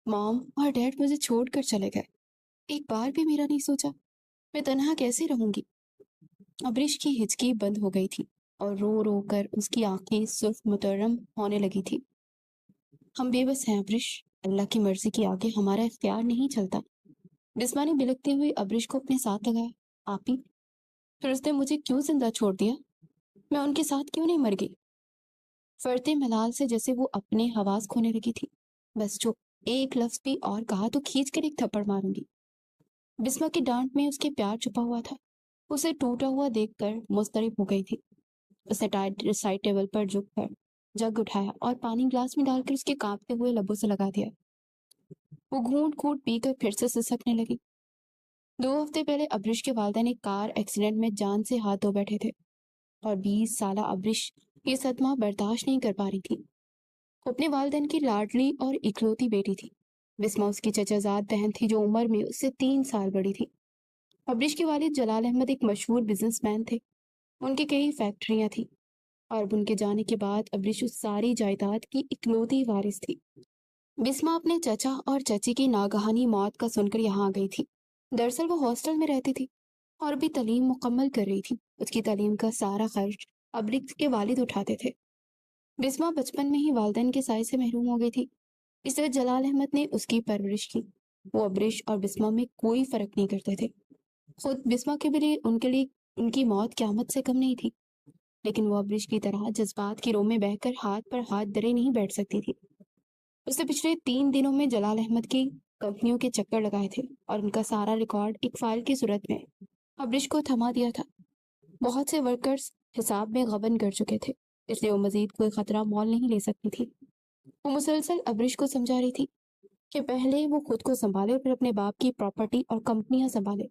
Mom और dad मुझे छोड़ कर चले गए। एक बार भी मेरा नहीं सोचा। मैं तन्हा कैसे रहूंगी। अब्रिश की हिचकी बंद हो गई थी और रो रो कर उसकी आंखें सुर्ख मुतर्रम होने लगी थी। हम बेबस हैं अब्रिश। अल्लाह की मर्जी के आगे हमारा इख्तियार नहीं चलता। बिस्मा ने बिलखते हुए अब्रिश को अपने साथ लगाया। आप ही, फिर उसने मुझे क्यों जिंदा छोड़ दिया? मैं उनके साथ क्यों नहीं मर गई? फरते मलाल से जैसे वो अपने हवास खोने लगी थी। बस जो एक लफ्ज भी और कहा तो खींच कर एक थप्पड़ मारूंगी। बिस्मा की डांट में उसके प्यार छुपा हुआ था। उसे टूटा हुआ देखकर मुस्तरब हो गई थी। उसने साइड टेबल पर झुक कर जग उठाया और पानी ग्लास में डालकर उसके कांपते हुए लबों से लगा दिया। वो घूंट घूंट पीकर फिर से सिसकने लगी। 2 हफ्ते पहले अब्रिश के वालिदैन एक कार एक्सीडेंट में जान से हाथ धो बैठे थे और 20 साला अब्रिश ये सदमा बर्दाश्त नहीं कर पा रही थी। वो अपने वालिदैन की लाडली और इकलौती बेटी थी। बिस्मा उसकी चचाजाद बहन थी जो उम्र में उससे 3 साल बड़ी थी। अब्रिश के वालिद जलाल अहमद एक मशहूर बिजनेसमैन थे। उनकी कई फैक्ट्रियां थी और अब उनके जाने के बाद अब्रिश उस सारी जायदाद की इकलौती वारिस थी। बिस्मा अपने चचा और चची की नागहानी मौत का सुनकर यहाँ आ गई थी। दरअसल वो हॉस्टल में रहती थी और भी तालीम मुकम्मल कर रही थी। उसकी तालीम का सारा खर्च अब्रिश के वालिद उठाते थे। बिस्मा बचपन में ही वालिदैन के साय से महरूम हो गई थी, इसलिए जलाल अहमद ने उसकी परवरिश की। वो अब्रिश और बिस्मा में कोई फर्क नहीं करते थे। खुद बिस्मा के लिए उनके लिए उनकी मौत क़यामत से कम नहीं थी, लेकिन वो अब्रिश की तरह जज्बात की रो में बहकर हाथ पर हाथ धरे नहीं बैठ सकती थी। उसने पिछले 3 दिनों में जलाल अहमद की कंपनियों के चक्कर लगाए थे और उनका सारा रिकॉर्ड एक फाइल की सूरत में अब्रिश को थमा दिया था। बहुत से वर्कर्स हिसाब में गबन कर चुके थे, इसलिए वो मजीद कोई खतरा मोल नहीं ले सकती थी। वो मुसलसल अब्रिश को समझा रही थी कि पहले वो खुद को संभाले, फिर अपने बाप की प्रॉपर्टी और कंपनियां संभाले।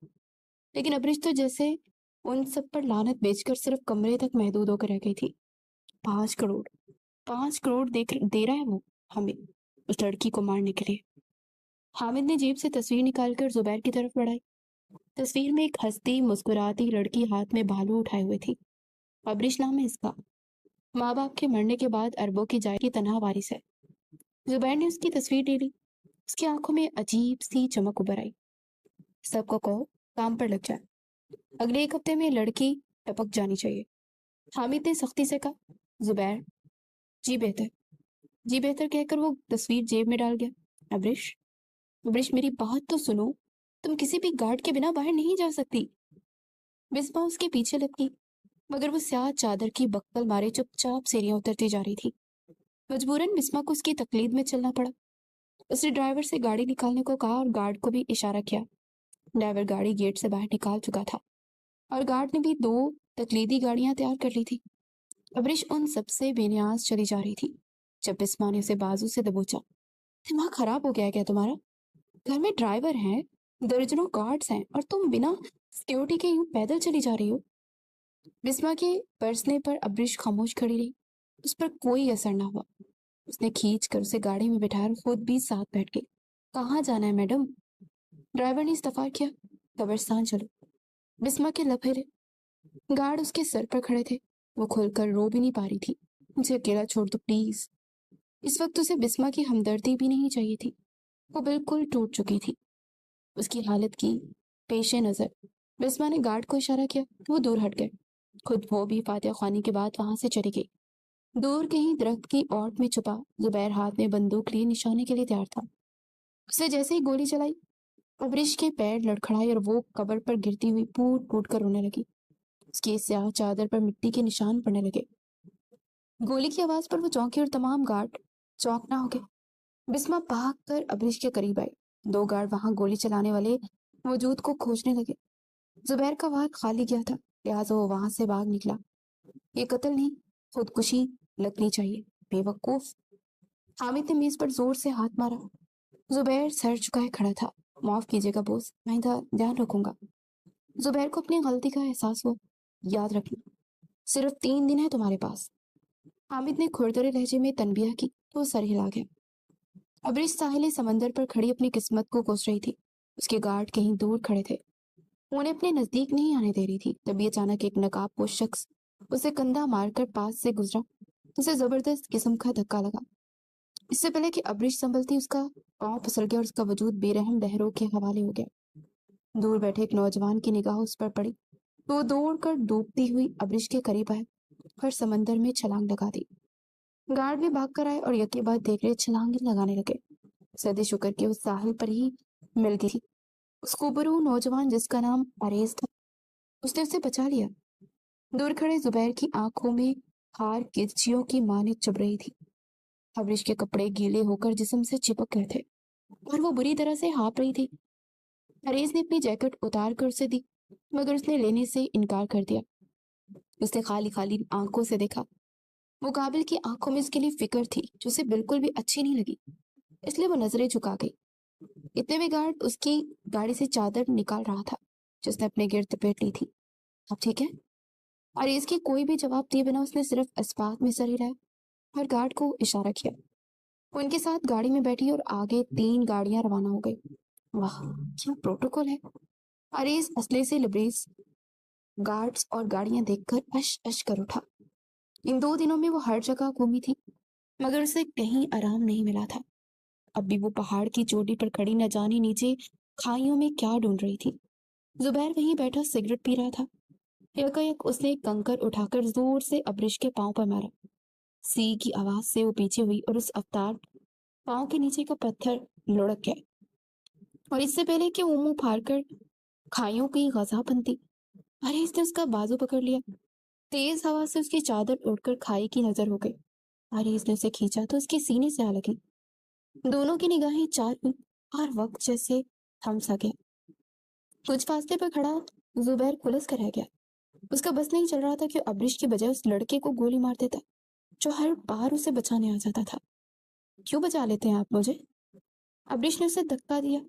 लेकिन अब्रिश तो जैसे उन सब पर लानत बेचकर सिर्फ कमरे तक महदूद होकर रह गई थी। 5 करोड़, 5 करोड़ दे रहा है वो हमें उस लड़की को मारने के लिए। हामिद ने जेब से तस्वीर निकालकर जुबैर की तरफ बढ़ाई। तस्वीर में एक हंसती मुस्कुराती लड़की हाथ में भालू उठाए हुए थी। अब्रिश नाम है इसका। माँ बाप के मरने के बाद अरबों की जाय की तनहा वारिस है। जुबैर ने उसकी तस्वीर ले ली। उसकी आंखों में अजीब सी चमक उभर आई। सबको कहो काम पर लग जाए। अगले 1 हफ्ते में लड़की टपक जानी चाहिए। हामिद ने सख्ती से कहा। जुबैर, जी बेहतर, जी बेहतर कहकर वो तस्वीर जेब में डाल गया। अब्रिश, अब्रिश मेरी बात तो सुनो। तुम किसी भी गार्ड के बिना बाहर नहीं जा सकती। बिस्मा उसके पीछे लपकी, मगर वो स्याह चादर की बक्कल मारे चुपचाप सीढ़ियां उतरती जा रही थी। मजबूरन बिस्मा को उसकी तकलीद में चलना पड़ा। उसने ड्राइवर से गाड़ी निकालने को कहा और गार्ड को भी इशारा किया। ड्राइवर गाड़ी गेट से बाहर निकाल चुका था और गार्ड ने भी 2 तकलीदी गाड़ियां तैयार कर ली थी। अब्रिश उन सबसे बेनियाज चली जा रही थी जब बिस्मा ने उसे बाजू से दबोचा। दिमाग खराब हो गया है क्या तुम्हारा? घर में ड्राइवर हैं, दर्जनों गार्ड्स हैं और तुम बिना सिक्योरिटी के यूं पैदल चली जा रही हो। बिस्मा के बरसने पर अब्रिश खामोश खड़ी रही। उस पर कोई असर ना हुआ। उसने खींच कर उसे गाड़ी में बिठाकर खुद भी साथ बैठ गई। कहाँ जाना है मैडम? ड्राइवर ने इस्तफार किया। कब्रिस्तान चलो। बिस्मा के लब हिले। गार्ड उसके सर पर खड़े थे। वो खुलकर रो भी नहीं पा रही थी। मुझे अकेला छोड़ दो प्लीज। इस वक्त उसे बिस्मा की हमदर्दी भी नहीं चाहिए थी। वो बिल्कुल टूट चुकी थी। उसकी हालत की पेशे नजर बिस्मा ने गार्ड को इशारा किया। वो दूर हट गए। खुद वो भी फातिहा खानी के बाद वहां से चली गई। दूर कहीं दरख्त की ओट में छुपा जुबैर हाथ में बंदूक लिए निशाने के लिए तैयार था। उसे जैसे ही गोली चलाई, अब्रिश के पैर लड़खड़ाए और वो कब्र पर गिरती हुई फूट फूट कर रोने लगी। उसकी स्याह चादर पर मिट्टी के निशान पड़ने लगे। गोली की आवाज पर वो चौंकी और तमाम गार्ड चौंकना हो गए। बिस्मा भाग कर अब्रिश के करीब आई। 2 गार्ड वहां गोली चलाने वाले वजूद को खोजने लगे। जुबैर का वार खाली गया था, लिहाजा वो वहां से भाग निकला। ये कत्ल नहीं, खुदकुशी लगनी चाहिए, बेवकूफ। हामिद ने मेज पर जोर से हाथ मारा। जुबैर सर झुकाए खड़ा था। माफ कीजिएगा बॉस, मैं इधर ध्यान रखूंगा। जुबैर को अपनी गलती का एहसास हुआ। याद रखना, सिर्फ 3 दिन है तुम्हारे पास। हामिद ने खुरदरे लहजे में तनबिया की तो वो सर हिला गया। अब्रिश साहिल समंदर पर खड़ी अपनी किस्मत को कोस रही थी। उसके गार्ड कहीं दूर खड़े थे। वो उन्हें अपने नजदीक नहीं आने दे रही थी। तभी अचानक एक नकाबपोश शख्स उसे कंधा मारकर पास से गुजरा। उसे जबरदस्त किस्म का धक्का लगा। اس سے پہلے کہ ابرش संभलती उसका पाँव फिसल गया और उसका वजूद बेरहम लहरों के हवाले हो गया। दूर बैठे एक नौजवान की निगाह उस पर पड़ी तो वो दौड़कर डूबती हुई अब्रिश के करीब आया और समंदर में छलांग लगा दी। गार्ड भी भाग कर आए और यके बाद देख रहे छलांग लगाने लगे। सदी शुक्र के उस साहिल पर ही मिल गई थी। उस कुबरू नौजवान जिसका नाम अरेज था, उसने उसे बचा लिया। दूर खड़े जुबैर की आंखों में हार किरचियों की माने चुभ रही थी। अब्रिश के कपड़े गीले होकर जिस्म से चिपक गए थे और वो बुरी तरह से हाँफ रही थी। अरेज ने अपनी जैकेट उतार कर उसे दी, मगर उसने लेने से इनकार कर दिया। उसने खाली खाली आंखों से देखा। मुकाबिल की आंखों में उसके लिए फिक्र थी जो उसे बिल्कुल भी अच्छी नहीं लगी, इसलिए वो नजरें झुका गई। इतने में गार्ड उसकी गाड़ी से चादर निकाल रहा था जिसने अपने गिर्द लपेट ली थी। अब ठीक है? और इसकी कोई भी जवाब दिए बिना उसने सिर्फ इस्पात में सर हिलाया और गार्ड को इशारा किया। वो उनके साथ गाड़ी में बैठी और आगे 3 गाड़ियां रवाना हो गई। वाह, क्या प्रोटोकॉल है! अरेज असले से लबरेज गार्ड्स और गाड़ियां देखकर अश अश कर उठा। इन 2 दिनों में वो हर जगह घूमी थी, मगर उसे कहीं आराम नहीं मिला था। अब भी वो पहाड़ की चोटी पर खड़ी न जाने नीचे खाइयों में क्या ढूंढ रही थी। जुबैर वहीं बैठा सिगरेट पी रहा था। यकायक उसने एक कंकर उठाकर जोर से अब्रिश के पांव पर मारा। सी की आवाज से वो पीछे हुई और उस अवतार पांव के नीचे का पत्थर लुढ़क गया। और इससे पहले कि वो मुंह फाड़कर खाइयों की गजा बनती, अरे इसने उसका बाजू पकड़ लिया। तेज हवा से उसकी चादर उड़कर खाई की नजर हो गई। अरे इसने उसे खींचा तो उसके सीने से आ लगी। दोनों की निगाहें चार हुई और वक्त जैसे थम सा गया। कुछ फासले पर खड़ा जुबैर खुलस कर रह गया। उसका बस नहीं चल रहा था कि अब्रिश की बजाय उस लड़के को गोली मार देता जो हर बार उसे बचाने आ जाता था। क्यों बचा लेते हैं आप मुझे? अब्रिश ने उसे धक्का दिया।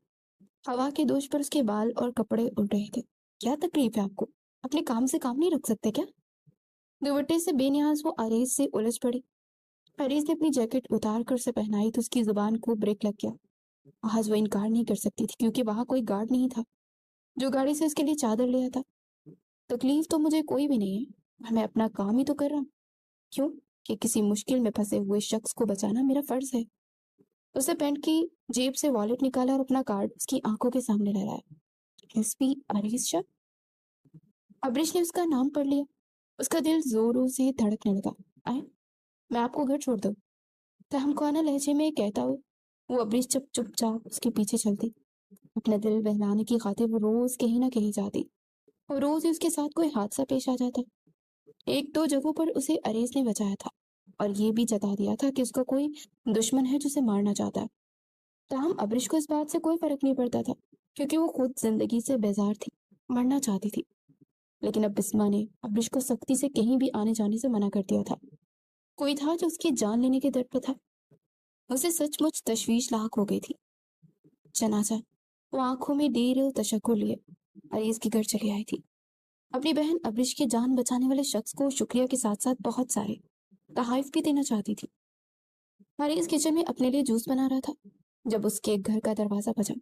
हवा के दोष पर उसके बाल और कपड़े उड़ रहे थे। क्या तकलीफ है आपको? अपने काम से काम नहीं रख सकते क्या? दुपट्टे से बेनियाज वो अरेज से उलझ पड़ी। अरेज ने अपनी जैकेट उतार कर उसे पहनाई तो उसकी जुबान को ब्रेक लग गया। आज वो इनकार नहीं कर सकती थी क्योंकि वहां कोई गार्ड नहीं था जो गाड़ी से उसके लिए चादर ले आता। तकलीफ तो मुझे कोई भी नहीं है, मैं अपना काम ही तो कर रहा हूँ। क्यों? कि किसी मुश्किल में फंसे हुए शख्स को बचाना मेरा फर्ज है। उसने पैंट की जेब से वॉलेट निकाला और अपना कार्ड उसकी आंखों के सामने लहराया। SP arrays Shah. अब्रिश ने उसका नाम पढ़ लिया। उसका दिल जोरों से धड़कने लगा। आए, मैं आपको घर छोड़ दूं? तहमखाना लहजे में कहता हुआ वो अब्रिश चुपचाप उसके पीछे चलती। अपना दिल बहलाने की खातिर वो रोज कहीं ना कहीं जाती और रोज ही उसके साथ कोई हादसा पेश आ जाता। 1-2 जगहों पर उसे अरेज ने बचाया था और ये भी जता दिया था कि उसका कोई दुश्मन है जिसे मारना चाहता है। ताहम अब्रिश को इस बात से कोई फर्क नहीं पड़ता था क्योंकि वो खुद जिंदगी से बेजार थी, मरना चाहती थी। लेकिन अब बिस्मा ने अब्रिश को सख्ती से कहीं भी आने जाने से मना कर दिया था। कोई था जो उसकी जान लेने के दर पर था। उसे सचमुच तशवीश लाक हो गई थी। जनाजा वो आंखों में देर तशक्कुर लिए अरेज के घर चली आई थी। अपनी बहन अब्रिश की जान बचाने वाले शख्स को शुक्रिया के साथ साथ बहुत सारे तहाइफ भी देना चाहती थी। अरेज किचन में अपने लिए जूस बना रहा था जब उसके घर का दरवाजा बजा।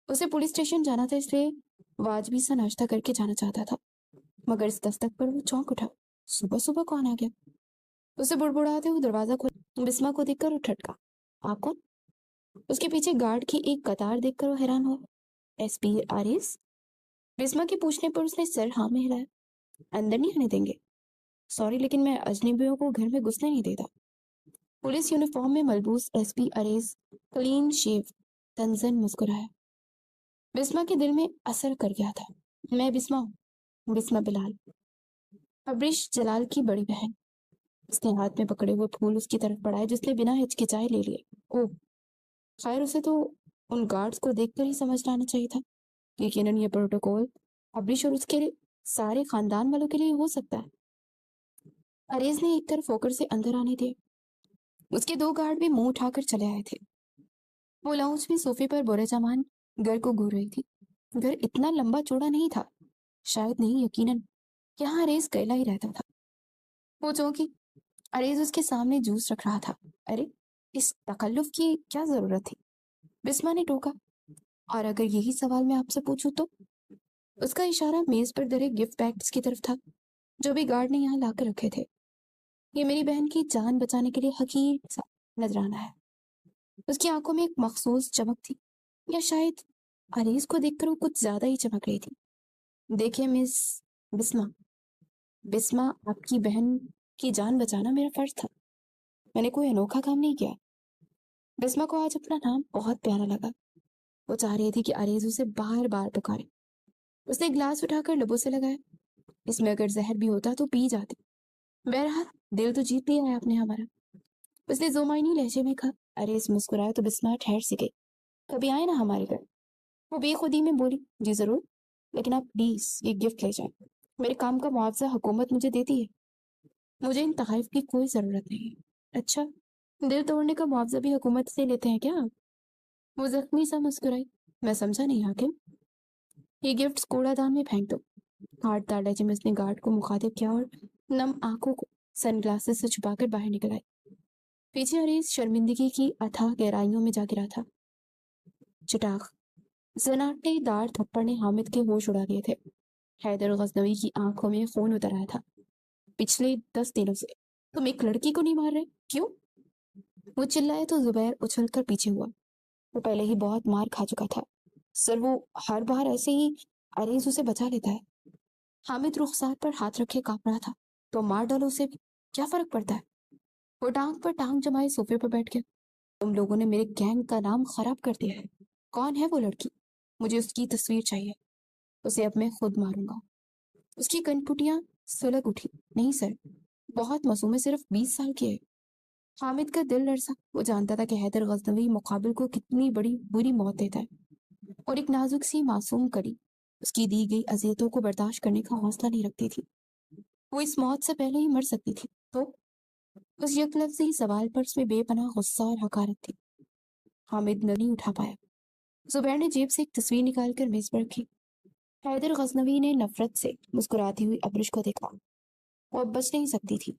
उसे पुलिस स्टेशन जाना था, इसलिए वाजबी सा नाश्ता करके जाना चाहता था, मगर इस दस्तक पर वो चौंक उठा। सुबह सुबह कौन आ गया? उसे बुड़बुड़ाते हुए दरवाजा खोल बिस्मा को देखकर वो ठटका। आप कौन? उसके पीछे गार्ड की एक कतार देखकर वो हैरान हुआ। एसपी आरिस? बिस्मा के पूछने पर उसने सर हाँ में हिलाया। अंदर नहीं आने देंगे? सॉरी, लेकिन मैं अजनबियों को घर में घुसने नहीं देता। पुलिस यूनिफॉर्म में मलबूस एसपी अरेज क्लीन शेव तंजन मुस्कुराया। बिस्मा के दिल में असर कर गया था। मैं बिस्मा हूँ, बिस्मा बिलाल, अब्रिश जलाल की बड़ी बहन। उसने हाथ में पकड़े हुए फूल उसकी तरफ बढ़ाए जिसने बिना हिचकिचाए ले लिए। ओह, खैर उसे तो उन गार्ड्स को देखकर ही समझ लाना चाहिए था। यकीनन ये प्रोटोकॉल अब्रिश और उसके सारे खानदान वालों के लिए हो सकता है। अरेज ने एक तरफ होकर से अंदर आने दिया। उसके 2 गार्ड भी मुंह उठाकर चले आए थे। वो लाउंज में सोफे पर बोरे सामान घर को घूर रही थी। घर इतना लंबा चौड़ा नहीं था, शायद नहीं, यकीनन यहाँ अरेज अकेला ही रहता था। वो चौंकी। अरेज उसके सामने जूस रख रहा था। अरे, इस तकल्लुफ की क्या जरूरत थी? बिस्मा ने टोका। और अगर यही सवाल मैं आपसे पूछूं तो? उसका इशारा मेज पर धरे गिफ्ट पैक्स की तरफ था जो भी गार्ड ने यहाँ लाकर रखे थे। ये मेरी बहन की जान बचाने के लिए हकीर सा नजराना है। اس کی آنکھوں میں ایک مخصوص چمک تھی، یا شاید عریض کو دیکھ کر وہ کچھ زیادہ ہی چمک رہی تھی۔ دیکھیں مس بسما، بسما، آپ کی بہن کی جان بچانا میرا فرض تھا، میں نے کوئی انوکھا کام نہیں کیا۔ بسما کو آج اپنا نام بہت پیارا لگا۔ وہ چاہ رہی تھی کہ عریض اسے بار بار پکارے۔ اس نے گلاس اٹھا کر لبوں سے لگایا۔ اس میں اگر زہر بھی ہوتا تو پی جاتی، بہرحال دل تو جیت لیا ہے آپ نے ہمارا، اس نے زومائنی لہجے میں کہا۔ عریض مسکرایا تو بسما ٹھہر سی گئی۔ کبھی آئے نا ہمارے گھر، وہ بے خودی میں بولی۔ جی ضرور، لیکن آپ پلیز یہ گفٹ لے جائیں، میرے کام کا معاوضہ حکومت مجھے دیتی ہے، مجھے ان تحائف کی کوئی ضرورت نہیں ہے۔ اچھا، دل توڑنے کا معاوضہ بھی حکومت سے لیتے ہیں کیا آپ؟ وہ زخمی سا مسکرائی۔ میں سمجھا نہیں حاکم، یہ گفٹس کوڑا دان میں پھینک دو۔ ہارڈ تار لہجے میں اس نے گارڈ کو مخاطب کیا اور نم آنکھوں کو سن گلاسز سے چھپا کر باہر نکل آئی۔ پیچھے عریض شرمندگی کی اتھاہ گہرائیوں میں جا گرا تھا۔ چٹاخ زناٹے دار تھپڑ نے حامد کے ہوش اڑا دیے تھے۔ حیدر غزنوی کی آنکھوں میں خون اتر آیا تھا۔ پچھلے 10 دنوں سے تم ایک لڑکی کو نہیں مار رہے، کیوں؟ وہ چلائے تو زبیر اچھل کر پیچھے ہوا۔ وہ پہلے ہی بہت مار کھا چکا تھا، سر وہ ہر بار ایسے ہی عریض اسے بچا لیتا ہے۔ حامد رخسار پر ہاتھ رکھے کانپ رہا تھا۔ تو مار ڈالو اسے بھی، کیا فرق پڑتا ہے؟ وہ ٹانگ پر ٹانگ جمائے صوفے پر بیٹھ گیا۔ تم لوگوں نے میرے گینگ کا نام خراب کر دیا ہے۔ کون ہے وہ لڑکی؟ مجھے اس کی تصویر چاہیے، اسے اب میں خود ماروں گا۔ اس کی کنپٹیاں سلگ اٹھی۔ نہیں سر، بہت معصوم ہے، صرف 20 سال کی ہے۔ حامد کا دل لرزا۔ وہ جانتا تھا کہ حیدر غزنوی مقابل کو کتنی بڑی بری موت دیتا ہے، اور ایک نازک سی معصوم کڑی اس کی دی گئی اذیتوں کو برداشت کرنے کا حوصلہ نہیں رکھتی تھی۔ وہ اس موت سے پہلے ہی مر سکتی تھی۔ تو اس یک لفظی سوال پر اس میں بے پناہ غصہ اور حقارت تھی۔ حامد نہیں اٹھا پایا۔ زبیر نے جیب سے ایک تصویر نکال کر میز پر رکھی۔ حیدر غزنوی نے نفرت سے مسکراتی ہوئی ابرش کو دیکھا۔ وہ اب بچ نہیں سکتی تھی۔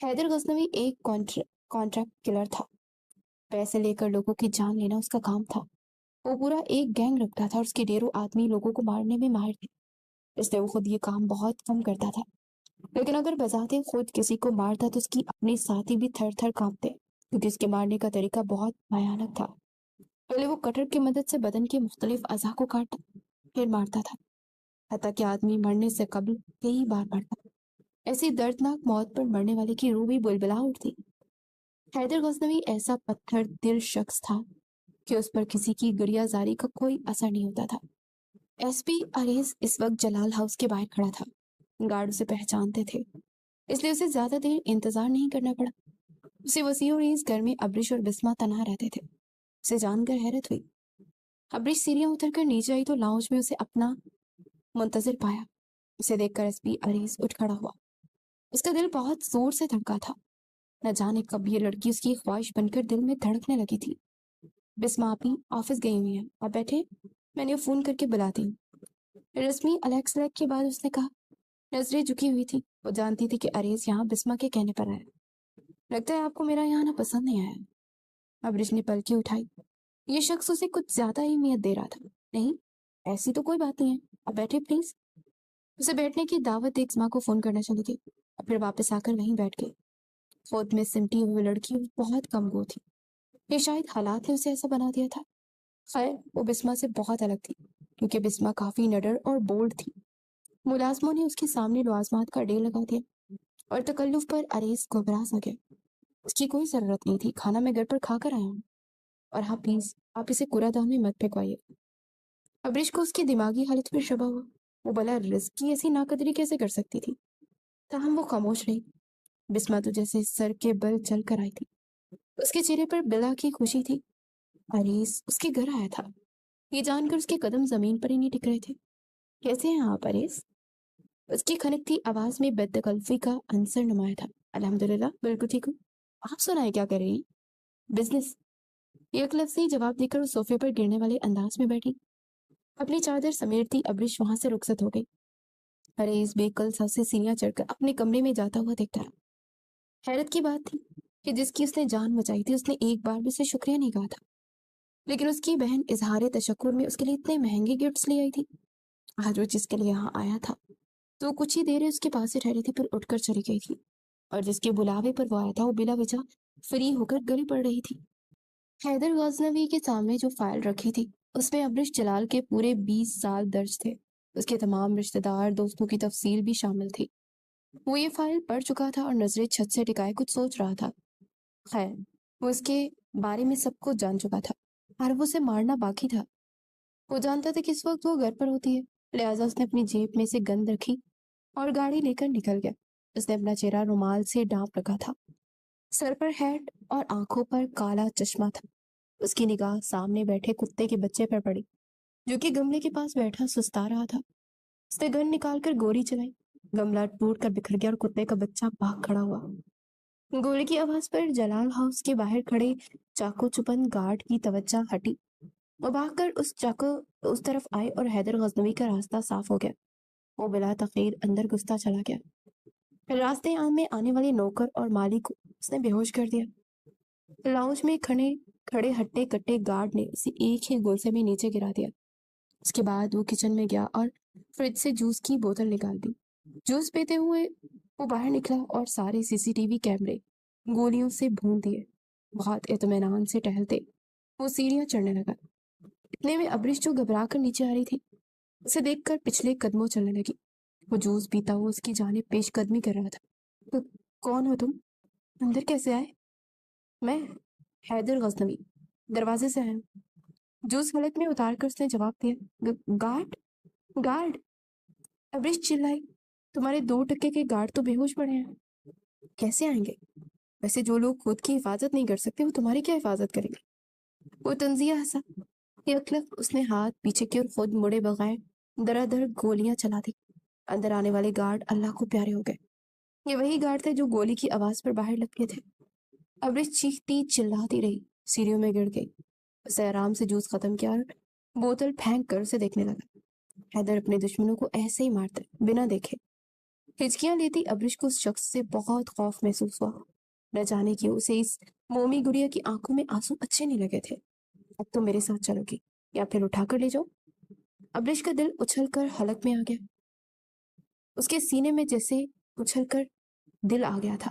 حیدر غزنوی ایک کانٹریکٹ کلر تھا۔ پیسے لے کر لوگوں کی جان لینا اس کا کام تھا۔ وہ پورا ایک گینگ رکھتا تھا اور اس کے ڈیروں آدمی لوگوں کو مارنے میں ماہر تھے، اس لیے وہ خود یہ کام بہت کم کرتا تھا۔ لیکن اگر بذات خود کسی کو مارتا تو اس کی اپنے ساتھی بھی تھر تھر کانپتے، کیونکہ اس کے مارنے کا طریقہ بہت بھیانک تھا۔ پہلے وہ کٹر کی مدد سے بدن کے مختلف اعضاء کو کاٹتا، پھر مارتا تھا، حتیٰ کہ آدمی مرنے سے قبل کئی بار مرتا۔ ایسی دردناک موت پر مرنے والے کی روح بھی بلبلا اٹھتی۔ حیدر غزنوی ایسا پتھر دل شخص تھا کہ اس پر کسی کی گریہ زاری کا کوئی اثر نہیں ہوتا تھا۔ ایس پی عریض اس وقت جلال ہاؤس کے باہر کھڑا تھا۔ گارڈ اسے پہچانتے تھے، اس لیے اسے زیادہ دیر انتظار نہیں کرنا پڑا۔ اسے وسیع و عریض گھر میں ابرش اور بسما تنہا رہتے تھے۔ اسے جان کر حیرت ہوئی۔ ابرش سیڑھیاں اتر کر نیچے آئی تو لاؤنج میں اسے اپنا منتظر پایا۔ اسے دیکھ کر ایس پی عریض اٹھ کھڑا ہوا۔ اس کا دل بہت زور سے دھڑکا تھا۔ نہ جانے کب یہ لڑکی اس کی خواہش بن کر دل میں دھڑکنے لگی تھی۔ بسما آپی آفس گئی ہوئی ہیں، آپ بیٹھے، میں نے فون کر کے بلاتی ہوں۔ رسمی الیکس لیک کے بعد اس نے کہا۔ نظریں جھکی ہوئی تھی۔ وہ جانتی تھی کہ عریض یہاں بسما کے کہنے پر آیا۔ لگتا ہے آپ کو میرا یہاں آنا پسند نہیں آیا۔ ابرش نے پلکی اٹھائی۔ یہ شخص اسے کچھ زیادہ اہمیت دے رہا تھا۔ نہیں، ایسی تو کوئی بات نہیں ہے، آپ بیٹھے پلیز۔ اسے بیٹھنے کی دعوت دے بسما کو فون کرنا چلی گئی اور پھر واپس آ کر وہیں بیٹھ گئی۔ خود میں سمٹی ہوئی لڑکی بہت کم گو تھی، یہ شاید حالات نے اسے ایسا بنا دیا تھا۔ خیر، وہ بسما سے بہت الگ تھی، کیونکہ بسما کافی نڈر اور بولڈ تھی۔ ملازموں نے اس کے سامنے لوازمات کا ڈھیر لگا دیا اور تکلف پر عریض گھبرا سا گیا۔ اس کی کوئی ضرورت نہیں تھی، کھانا میں گھر پر کھا کر آیا ہوں، اور ہاں پلیز آپ اسے کوڑا دان میں مت پھینکوائیے۔ ابرش کو اس کی دماغی حالت پر شبہ ہوا۔ وہ بلا رزق کی ایسی ناقدری کیسے کر سکتی تھی؟ تاہم وہ خاموش رہی۔ بسما تو جیسے سر کے بل چل کر آئی تھی۔ اس کے چہرے پر بلا کی خوشی تھی۔ عریض اس کے گھر آیا تھا، یہ جان کر اس کے قدم زمین پر ہی نہیں ٹک رہے تھے۔ کیسے ہیں آپ عریض؟ اس کی کھنکتی آواز میں بے تکلفی کا عنصر نمایاں تھا۔ الحمدللہ بالکل ٹھیک ہوں، آپ سنائیں کیا کر رہی ہیں؟ بزنس، ایک لفظی جواب دے کر اس صوفے پر گرنے والے انداز میں بیٹھی۔ اپنی چادر سمیٹتی ابرش وہاں سے رخصت ہو گئی۔ عریض بے کل سا سے سیڑھیاں چڑھ کر اپنے کمرے میں جاتا ہوا دیکھتا رہا۔ حیرت کی بات تھی کہ جس کی اس نے جان بچائی تھی اس نے ایک بار بھی اسے شکریہ نہیں کہا تھا، لیکن اس کی بہن اظہار تشکر میں اس کے لیے اتنے مہنگے گفٹس لے آئی تھی۔ آج وہ جس کے لیے یہاں آیا تھا تو وہ کچھ ہی دیر اس کے پاس سے ٹھہری تھی، پھر اٹھ کر چلی گئی تھی، اور جس کے بلاوے پر وہ آیا تھا وہ بلا وجہ فری ہو کر گلی پڑ رہی تھی۔ حیدر غازنوی کے سامنے جو فائل رکھی تھی اس میں ابرش جلال کے پورے 20 سال درج تھے. اس کے تمام رشتہ دار دوستوں کی تفصیل بھی شامل تھی. وہ یہ فائل پڑھ چکا تھا اور نظریں چھت سے ٹکائے کچھ سوچ رہا تھا. خیر، وہ اس کے بارے میں سب کچھ جان چکا تھا اور وہ اسے مارنا باقی تھا. وہ جانتا تھا کہ اس وقت وہ گھر پر ہوتی ہے، لہٰذا اس نے اپنی جیب میں سے گن رکھی اور گاڑی لے کر نکل گیا. اس نے اپنا چہرہ رومال سے ڈانپ رکھا تھا، سر پر ہیٹ اور آنکھوں پر کالا چشمہ تھا. اس کی نگاہ سامنے بیٹھے کتے کے بچے پر پڑی جو کہ گملے کے پاس بیٹھا سستا رہا تھا. اس نے گن نکال کر گولی چلائی. گملہ ٹوٹ کر بکھر گیا اور کتے کا بچہ بھاگ کھڑا ہوا. گولی کی آواز پر جلال ہاؤس کے باہر کھڑے چاقو چپن گارڈ کی توجہ ہٹی. وہ بھاگ کر اس طرف آئے اور حیدر غزنوی کا راستہ صاف ہو گیا. وہ بلا تاخیر اندر گھستا چلا گیا. راستے میں آنے والے نوکر اور مالی کو اس نے بے ہوش کر دیا. لاؤنج میں کھڑے ہٹے کٹے گارڈ نے اسے ایک ہی گولسے میں نیچے گرا دیا. اس کے بعد وہ کچن میں گیا اور فریج سے جوس کی بوتل نکال دی. جوس پیتے ہوئے وہ باہر نکلا اور سارے CCTV کیمرے گولیوں سے بھون دیے. بہت اطمینان سے ٹہلتے وہ سیڑھیاں چڑھنے لگا. اتنے میں ابرش جو گھبرا کر نیچے آ رہی تھی اسے دیکھ کر پچھلے قدموں چلنے لگی. وہ جوس پیتا ہوا اس کی جانب پیش قدمی کر رہا تھا. کون ہو تم؟ اندر کیسے آئے؟ میں حیدر غزنوی، دروازے سے آیا ہوں. جوس حلق میں اتار کر اس نے جواب دیا. گارڈ گارڈ ابرش چلائی. تمہارے 2 ٹکے کے گارڈ تو بے ہوش پڑے ہیں. کیسے آئیں گے؟ ویسے جو لوگ خود کی حفاظت نہیں کر سکتے وہ تمہاری کیا حفاظت کریں گے؟ وہ طنزیہ ہنسا. یکلخ اس نے ہاتھ پیچھے کی اور خود مڑے بغیر درا در گولیاں چلا دی. اندر آنے والے گارڈ اللہ کو پیارے ہو گئے. یہ وہی گارڈ تھے جو گولی کی آواز پر باہر لپکے تھے. ابرش چیختی چلاتی رہی، سیڑھیوں میں گر گئی. اسے آرام سے جوس ختم کیا اور بوتل پھینک کر اسے دیکھنے لگا. حیدر اپنے دشمنوں کو ایسے ہی مارتا بنا دیکھے. ہچکیاں لیتی ابرش کو اس شخص سے بہت خوف محسوس ہوا. نہ جانے کیوں اسے اس مومی گڑیا کی آنکھوں میں آنسو اچھے نہیں لگے تھے. اب تو میرے ساتھ چلو گی یا پھر اٹھا کر لے جاؤ. ابرش کا دل اچھل کر حلق میں آ گیا. اس کے سینے میں جیسے اچھل کر دل آ گیا تھا.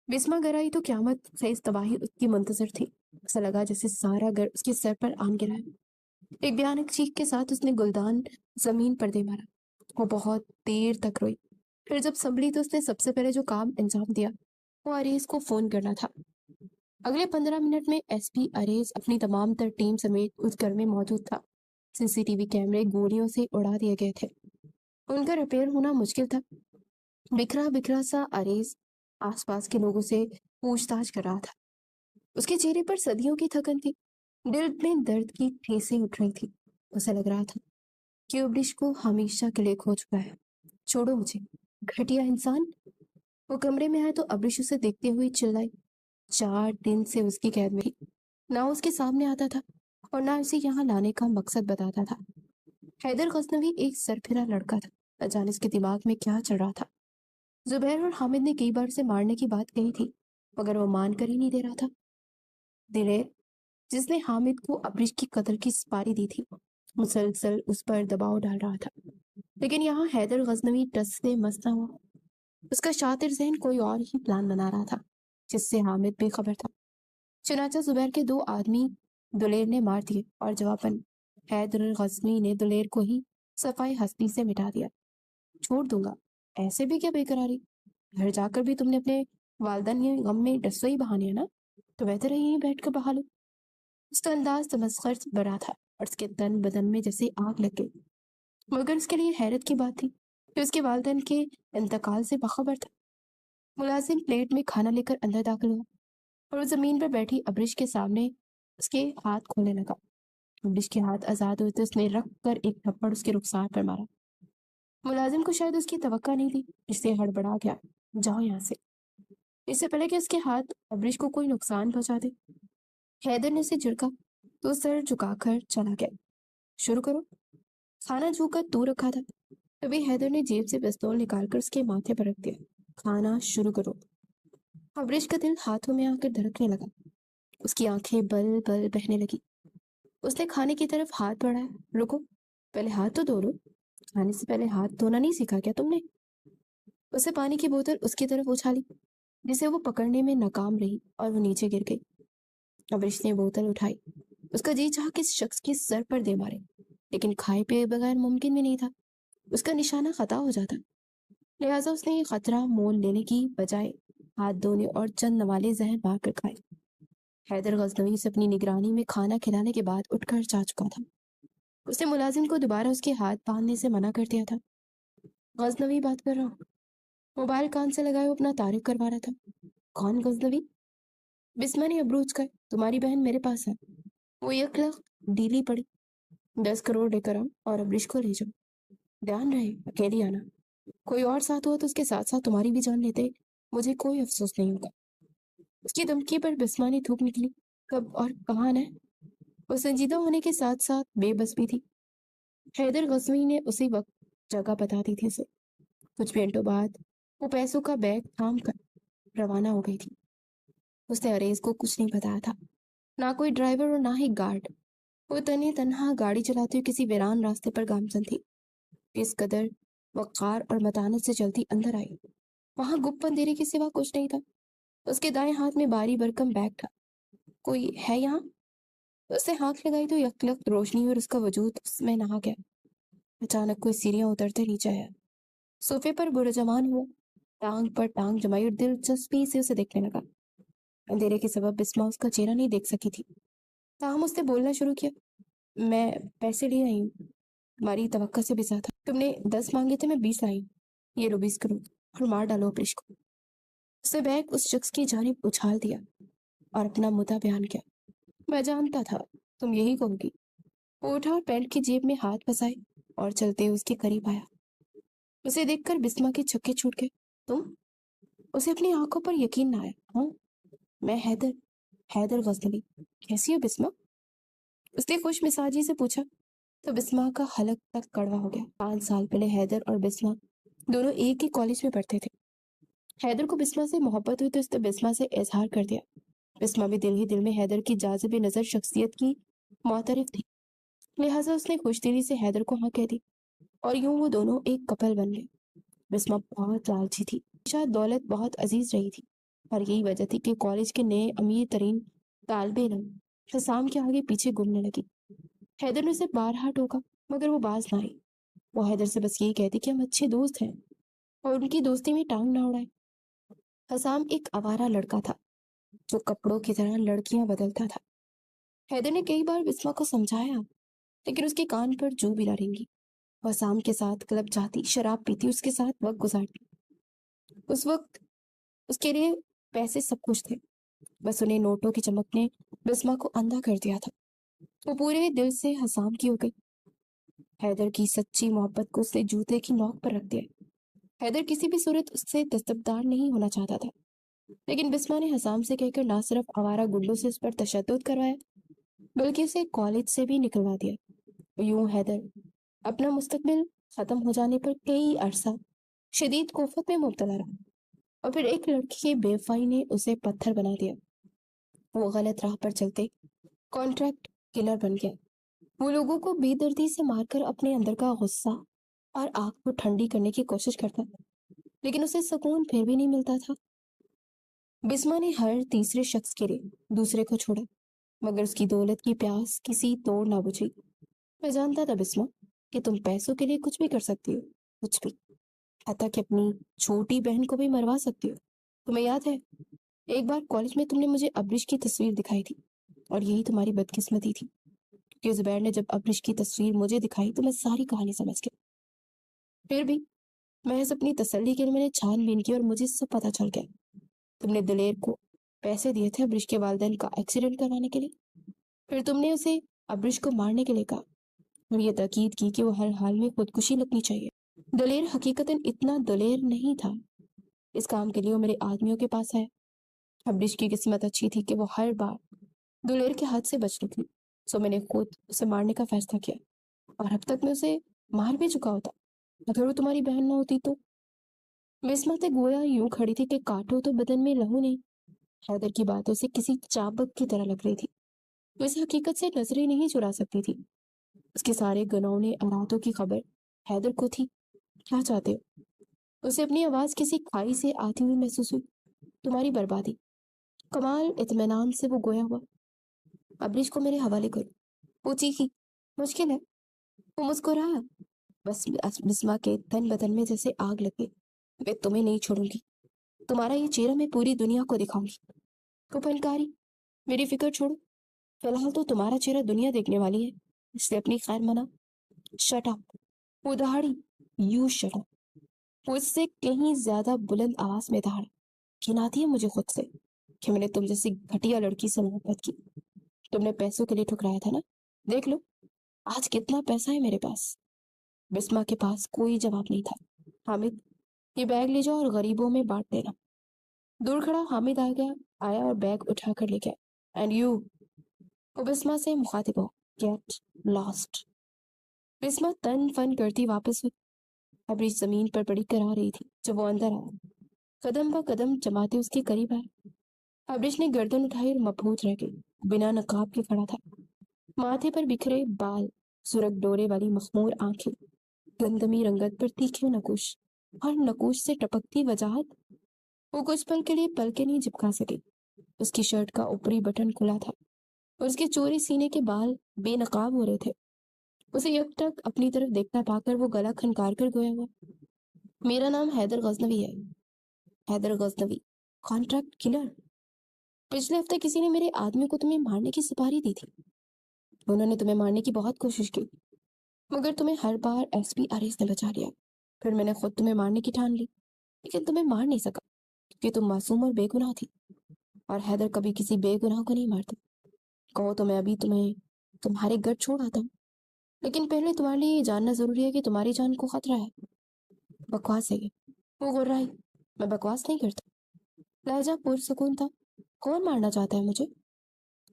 بسما گرائی تو قیامت خیز تباہی اس کی منتظر تھی. ایسا لگا جیسے سارا گھر اس کے سر پر آن گرا ہے. ایک بھیانک چیخ کے ساتھ اس نے گلدان زمین پر دے مارا. وہ بہت دیر تک روئی. پھر جب سنبھلی تو اس نے سب سے پہلے جو کام انجام دیا وہ اریز کو فون کرنا تھا. اگلے 15 منٹ میں SP اریز اپنی تمام تر ٹیم سمیت اس گھر میں موجود تھا. CCTV کیمرے گولیوں سے اڑا دیے گئے تھے. ان کا ریپیئر ہونا مشکل تھا. بکھرا بکھرا سا اریز آس پاس کے لوگوں سے پوچھ تاچھ کر رہا تھا. اس کے چہرے پر صدیوں کی تھکن تھی. دل میں درد کی ٹھیسیں اٹھ رہی تھی. اسے لگ رہا تھا کہ ابرش کو ہمیشہ کے لیے کھو چکا ہے. چھوڑو مجھے، گھٹیا انسان. وہ کمرے میں آئے تو ابرش اسے دیکھتے ہوئے چلائی. 4 دن سے اس کی قید میں تھی. نہ اس کے سامنے آتا تھا اور نہ اسے یہاں لانے کا مقصد بتاتا تھا. حیدر غزنوی ایک سرپھرا لڑکا تھا. نہ جانے اس کے دماغ میں کیا چل رہا تھا. زبیر اور حامد نے کئی بار اسے مارنے کی بات کہی تھی مگر وہ مان کر ہی نہیں دے رہا تھا. دلیر جس نے حامد کو ابرش کی قتل کی سپاری دی تھی مسلسل اس پر دباؤ ڈال رہا تھا. لیکن یہاں حیدر غزنوی ٹس سے مس نہ ہوا. اس کا شاطر ذہن کوئی اور ہی پلان بنا رہا تھا جس سے حامد بے خبر تھا. چنانچہ زبیر کے 2 آدمی دلیر نے مار دیے اور جواباً حیدر غزنوی نے دلیر کو ہی صفائی ہستی سے مٹا دیا. چھوڑ دوں گا، ایسے بھی کیا بے قراری. گھر جا کر بھی تم نے اپنے والدین کے غم میں ڈسوئی ہی بہانے ہیں نا، تو بہتر ہے یہیں بیٹھ کر بہا لو. اس کا انداز تمسخر بھرا تھا اور اس کے تن بدن میں جیسے آگ لگ گئی. مگر اس کے لیے حیرت کی بات تھی کہ اس کے والدین کے انتقال سے باخبر تھا. ملازم پلیٹ میں کھانا لے کر اندر داخل ہوا اور وہ زمین پر بیٹھی ابرش کے سامنے اس کے ہاتھ کھولنے لگا. ابرش کے ہاتھ آزاد ہوتے اس نے رکھ کر ایک تھپڑ اس کے رخسار پر مارا. ملازم کو شاید اس کی توقع نہیں تھی، اس سے ہڑبڑا گیا. جاؤ یہاں سے، اس سے پہلے کہ اس کے ہاتھ ابرش کو کوئی نقصان پہنچا دے. حیدر نے اسے جھڑکا تو سر جھکا کر چلا گیا. شروع کرو. کھانا جھو کر دور رکھا تھا. تبھی حیدر نے جیب سے پستول نکال کر اس کے ماتھے پر رکھ دیا. کھانا شروع کرو. ابرش کا دل ہاتھوں میں آ کر دھڑکنے لگا. اس کی آنکھیں بل بل بہنے لگی. اس نے کھانے کی طرف ہاتھ بڑھایا. رکو، پہلے ہاتھ تو دھو لو. کھانے سے پہلے ہاتھ دھونا نہیں سیکھا کیا تم نے؟ اسے پانی کی بوتل اس کی طرف اچھالی جسے وہ پکڑنے میں ناکام رہی اور وہ نیچے گر گئی. अब्रिश ने बोतल उठाई। उसका जी चाह किस शख्स के सर पर दे मारे, लेकिन खाए पिए बगैर मुमकिन भी नहीं था। उसका निशाना खता हो जाता। लिहाजा उसने ये खतरा मोल लेने की बजाय हाथ धोने और चंद नवाले जहर मार कर खाए। हैदर गजनवी से अपनी निगरानी में खाना खिलाने के बाद उठकर जा चुका था। उसने मुलाजिम को दोबारा उसके हाथ बांधने से मना कर दिया था। गजनवी बात कर रहा हूँ। मोबाइल कान से लगाए वो अपना तारीफ करवा रहा था। कौन गजनवी? बिस्मा ने अबरूज कर। तुम्हारी बहन मेरे पास है। वो यकलख ढीली पड़ी। 10 करोड़ लेकर आओ और अबरीश को ले जाओ। ध्यान रहे अकेली आना। कोई और साथ हुआ तो उसके साथ साथ तुम्हारी भी जान लेते, मुझे कोई अफसोस नहीं होगा। उसकी धमकी पर बिस्मा ने थूक निकली। कब और कहाँ आना है? वो संजीदा होने के साथ साथ बेबस भी थी। हैदर गजवी ने उसी वक्त जगह बता दी थी उसे। कुछ मिनटों बाद वो पैसों का बैग थाम कर रवाना हो गई थी। उसने अरेज को कुछ नहीं बताया था, ना कोई ड्राइवर और ना ही गार्ड। वो तने तनहा गाड़ी चलाते हुए किसी वीरान रास्ते पर गामजन थी। इस कदर वक़ार और मतानत से चलती अंदर आई। वहां गुप्त अंधेरे के सिवा कुछ नहीं था। उसके दाएं हाथ में भारी भरकम बैग था। कोई है यहाँ? उसने हाथ लगाई तो यकलक रोशनी और उसका वजूद उसमें नहा गया। अचानक कोई सीढ़ियां उतरते नीचे आया। सोफे पर बुरजमान हुआ, टांग पर टांग जमाई और दिलचस्पी से उसे देखने लगा। अंधेरे के सबब बिस्मा उसका चेहरा नहीं देख सकी थी। ताहम उसने बोलना शुरू किया। मैं पैसे लिए आई हूँ, तुम्हारी तवक्का से भी ज्यादा। तुमने 10 मांगे थे, मैं 20 लाई हूँ। ये लो 20 करोड़ और मार डालो अब्रिश को। उसने बैग उस शख्स की जानिब उछाल दिया और अपना मुद्दा बयान किया। मैं जानता था तुम यही कहोगी। वो उठा और पैंट की जेब में हाथ फंसाए और चलते हुए उसके करीब आया। उसे देखकर बिस्मा के छक्के छूट गए। तुम? उसे अपनी आंखों पर यकीन न आया। हाँ, मैं हैदर, हैदर गजनवी। कैसी हो बिस्मा? उसने खुश मिजाजी से पूछा तो बिस्मा का हलक तक कड़वा हो गया। 5 साल पहले हैदर और बिस्मा दोनों एक ही कॉलेज में पढ़ते थे। हैदर को बिस्मा से मोहब्बत हुई तो उसने बिस्मा से इजहार कर दिया। बिस्मा भी दिल ही दिल में हैदर की जाज़िब नजर शख्सियत की मुअतरिफ थी। लिहाजा उसने खुशदिली से हैदर को हाँ कह दी और यूं वो दोनों एक कपल बन गए। बिस्मा बहुत लालची थी। शायद दौलत बहुत अजीज रही थी और यही वजह थी कि कॉलेज के नए अमीर तरीन तालिबे इल्म हसाम के आगे पीछे घूमने लगी। हैदर ने उसे बारहा टोका मगर वो बाज ना आई। वो हैदर से बस यही कहती कि हम अच्छे दोस्त हैं और उनकी दोस्ती में टांग ना उड़ाए। हसाम एक आवारा लड़का था जो कपड़ों की तरह लड़कियां बदलता था। हैदर ने कई बार बिस्मा को समझाया लेकिन उसके कान पर जू भी ना रेंगी। वह हसाम के साथ क्लब जाती, शराब पीती, उसके साथ वक्त गुजारती। उस वक्त उसके लिए पैसे सब कुछ थे। बस उन्हें नोटों की चमक ने बिस्मा को अंधा कर दिया था। वो पूरे दिल से हसाम की हो गई। हैदर की सच्ची मोहब्बत को उसने जूते की नोक पर रख दिया। हैदर किसी भी सूरत उससे दस्तबरदार नहीं होना चाहता था, लेकिन बिस्मा ने हसाम से कहकर ना सिर्फ आवारा गुंडों से उस पर तशद्दुद करवाया बल्कि उसे कॉलेज से भी निकलवा दिया। यूं हैदर अपना मुस्तकबिल खत्म हो जाने पर कई अरसा शदीद कोफत में मुब्तला रहा और फिर एक लड़की की बेवफाई ने उसे पत्थर बना दिया। वो गलत राह पर चलते कॉन्ट्रैक्ट किलर बन गया। वो लोगों को बेदर्दी से मारकर अपने अंदर का गुस्सा और आग को ठंडी करने की कोशिश करता, लेकिन उसे सुकून फिर भी नहीं मिलता था। बिस्मा ने हर तीसरे शख्स के लिए दूसरे को छोड़ा मगर उसकी दौलत की प्यास किसी तोड़ ना बुझी। मैं जानता था बिस्मा कि तुम पैसों के लिए कुछ भी कर सकती हो, कुछ भी, हत्ता कि अपनी छोटी बहन को भी मरवा सकती हो। तुम्हें याद है एक बार कॉलेज में तुमने मुझे अब्रिश की तस्वीर दिखाई थी और यही तुम्हारी बदकिस्मती थी कि जुबैर ने जब अब्रिश की तस्वीर मुझे दिखाई तो मैं सारी कहानी समझ गया। फिर भी महज अपनी तसल्ली के लिए मैंने छानबीन की और मुझे सब पता चल गया। तुमने दलेर को पैसे दिए थे अब्रिश के वालिदैन का एक्सीडेंट करवाने के लिए। फिर तुमने उसे अब्रिश को मारने के लिए कहा और ये ताकीद की कि वो हर हाल में खुदकुशी लगनी चाहिए। दलेर हकीकतन इतना दलेर नहीं था। इस काम के लिए वो मेरे आदमियों के पास आया। अब्रिश की किस्मत अच्छी थी कि वो हर बार दलेर के हाथ से बच निकली, सो मैंने खुद उसे मारने का फैसला किया और अब तक मैं उसे मार भी चुका होता अगर वो तुम्हारी बहन न होती तो। बिस्मत गोया यूं खड़ी थी कि काटो तो बदन में लहू नहीं। हैदर की बातों से किसी चाबुक की तरह लग रही थी। वो इस हकीकत से नजरें नहीं चुरा सकती थी। उसके सारे गनौने अरातों की खबर हैदर को थी। क्या चाहते हो? उसे अपनी आवाज किसी खाई से आती हुई महसूस हुई। तुम्हारी बर्बादी। कमाल इत्मीनान से वो गोया हुआ। अब्रिश को मेरे हवाले करो। वो चीखी। मुश्किल है। वो मुस्कुराया। बस बिस्मा के तन बदन में जैसे आग लगे। मैं तुम्हें नहीं छोड़ूंगी। तुम्हारा ये चेहरा मैं पूरी दुनिया को दिखाऊंगी। वो फनकारी। मेरी फिक्र छोड़ो। फिलहाल तो तुम्हारा चेहरा दुनिया देखने वाली है, इसलिए अपनी खैर मना। Shut up. वो दहाड़ी। You shut up. वो इससे कहीं ज्यादा बुलंद आवाज में दहाड़ा। घिनाती है मुझे खुद से कि मैंने तुम जैसी घटिया लड़की से मोहब्बत की। तुमने पैसों के लिए ठुकराया था ना? देख लो आज कितना पैसा है मेरे पास। बिस्मा के पास कोई जवाब नहीं था। हामिद, ये बैग ले जाओ और गरीबों में बांट देना। दूर खड़ा हामिद आ गया, आया और बैग उठा कर ले गया। एंड यू, वो बिस्मा से मुखातिब हो, गेट लॉस्ट। बिस्मा तन फन करती वापस हुई। अबरी जमीन पर पड़ी कर आ रही थी जब वो अंदर आया। कदम ब कदम जमाते उसके करीब आए। अबरीश ने गर्दन उठाई और मबहूत रह गई। बिना नकाब के खड़ा था। माथे पर बिखरे बाल, सुरख डोरे वाली मखमूर आंखें, गंदमी रंगत पर तीखे नकुश और नकुश से टपकती वजाहत। वो कुछ पल के लिए पलके नहीं झपका सके। उसकी शर्ट का ऊपरी बटन खुला था और उसके चोरी सीने के बाल बेनकाब हो रहे थे। उसे यकटक अपनी तरफ देखना पाकर वो गला खनकार कर गोया हुआ। मेरा नाम हैदर गजनवी है। Haider Ghaznavi, contract killer. पिछले हफ्ते किसी ने मेरे आदमी को तुम्हें मारने की सुपारी दी थी। उन्होंने तुम्हें मारने की बहुत कोशिश की, मगर तुम्हें हर बार एसपी अरेस ने बचा लिया। फिर मैंने खुद तुम्हें मारने की ठान ली, लेकिन तुम्हें मार नहीं सका क्योंकि तुम मासूम और बेगुनाह थी। और हैदर कभी किसी बेगुनाह को नहीं मारते। कहो तो मैं अभी तुम्हें तुम्हारे घर छोड़ आता हूँ, लेकिन पहले तुम्हारे लिए ये जानना जरूरी है कि तुम्हारी जान को खतरा है। बकवास है ये। वो गुर्राई। मैं बकवास नहीं करता। लहजा पुरसुकून था। कौन मारना चाहता है मुझे?